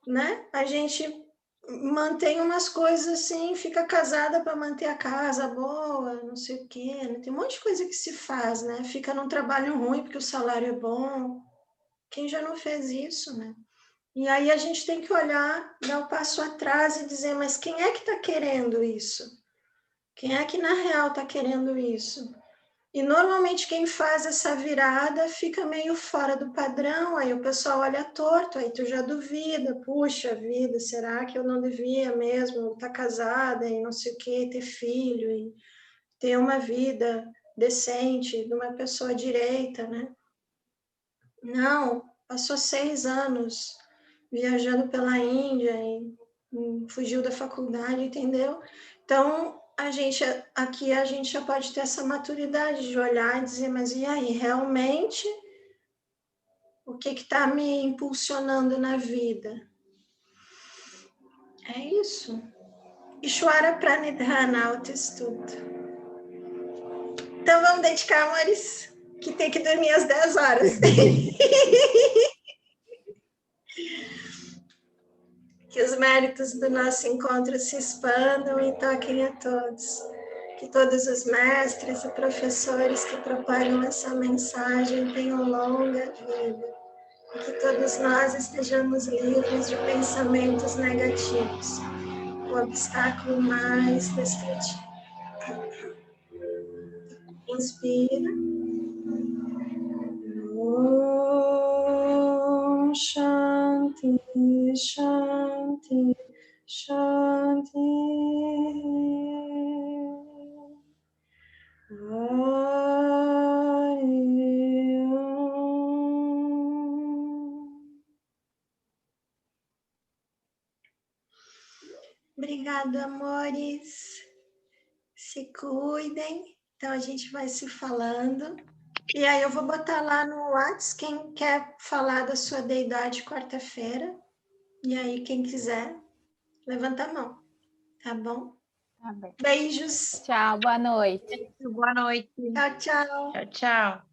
né? A gente mantém umas coisas assim, fica casada para manter a casa boa, não sei o quê. Né? Tem um monte de coisa que se faz, né? Fica num trabalho ruim porque o salário é bom. Quem já não fez isso, né? E aí a gente tem que olhar, dar um passo atrás e dizer, mas quem é que está querendo isso? Quem é que na real está querendo isso? E normalmente quem faz essa virada fica meio fora do padrão, aí o pessoal olha torto, aí tu já duvida, puxa vida, será que eu não devia mesmo estar casada e não sei o que, ter filho e ter uma vida decente de uma pessoa direita, né? Não, passou 6 anos viajando pela Índia e fugiu da faculdade, entendeu? Então, aqui a gente já pode ter essa maturidade de olhar e dizer, mas e aí, realmente, o que está me impulsionando na vida? É isso. Ishwara Pranidhana, autoestudo. Então, vamos dedicar, amores, que tem que dormir às 10 horas. Que os méritos do nosso encontro se expandam e toquem a todos. Que todos os mestres e professores que propagam essa mensagem tenham longa vida. E que todos nós estejamos livres de pensamentos negativos, o obstáculo mais destrutivo. Inspira. Om Shanti, Shanti, Shanti. Obrigada, amores. Se cuidem. Então, a gente vai se falando. E aí, eu vou botar lá no WhatsApp quem quer falar da sua deidade quarta-feira. E aí, quem quiser, levanta a mão. Tá bom? Tá bem. Beijos. Tchau, boa noite. Boa noite. Tchau, tchau. Tchau, tchau.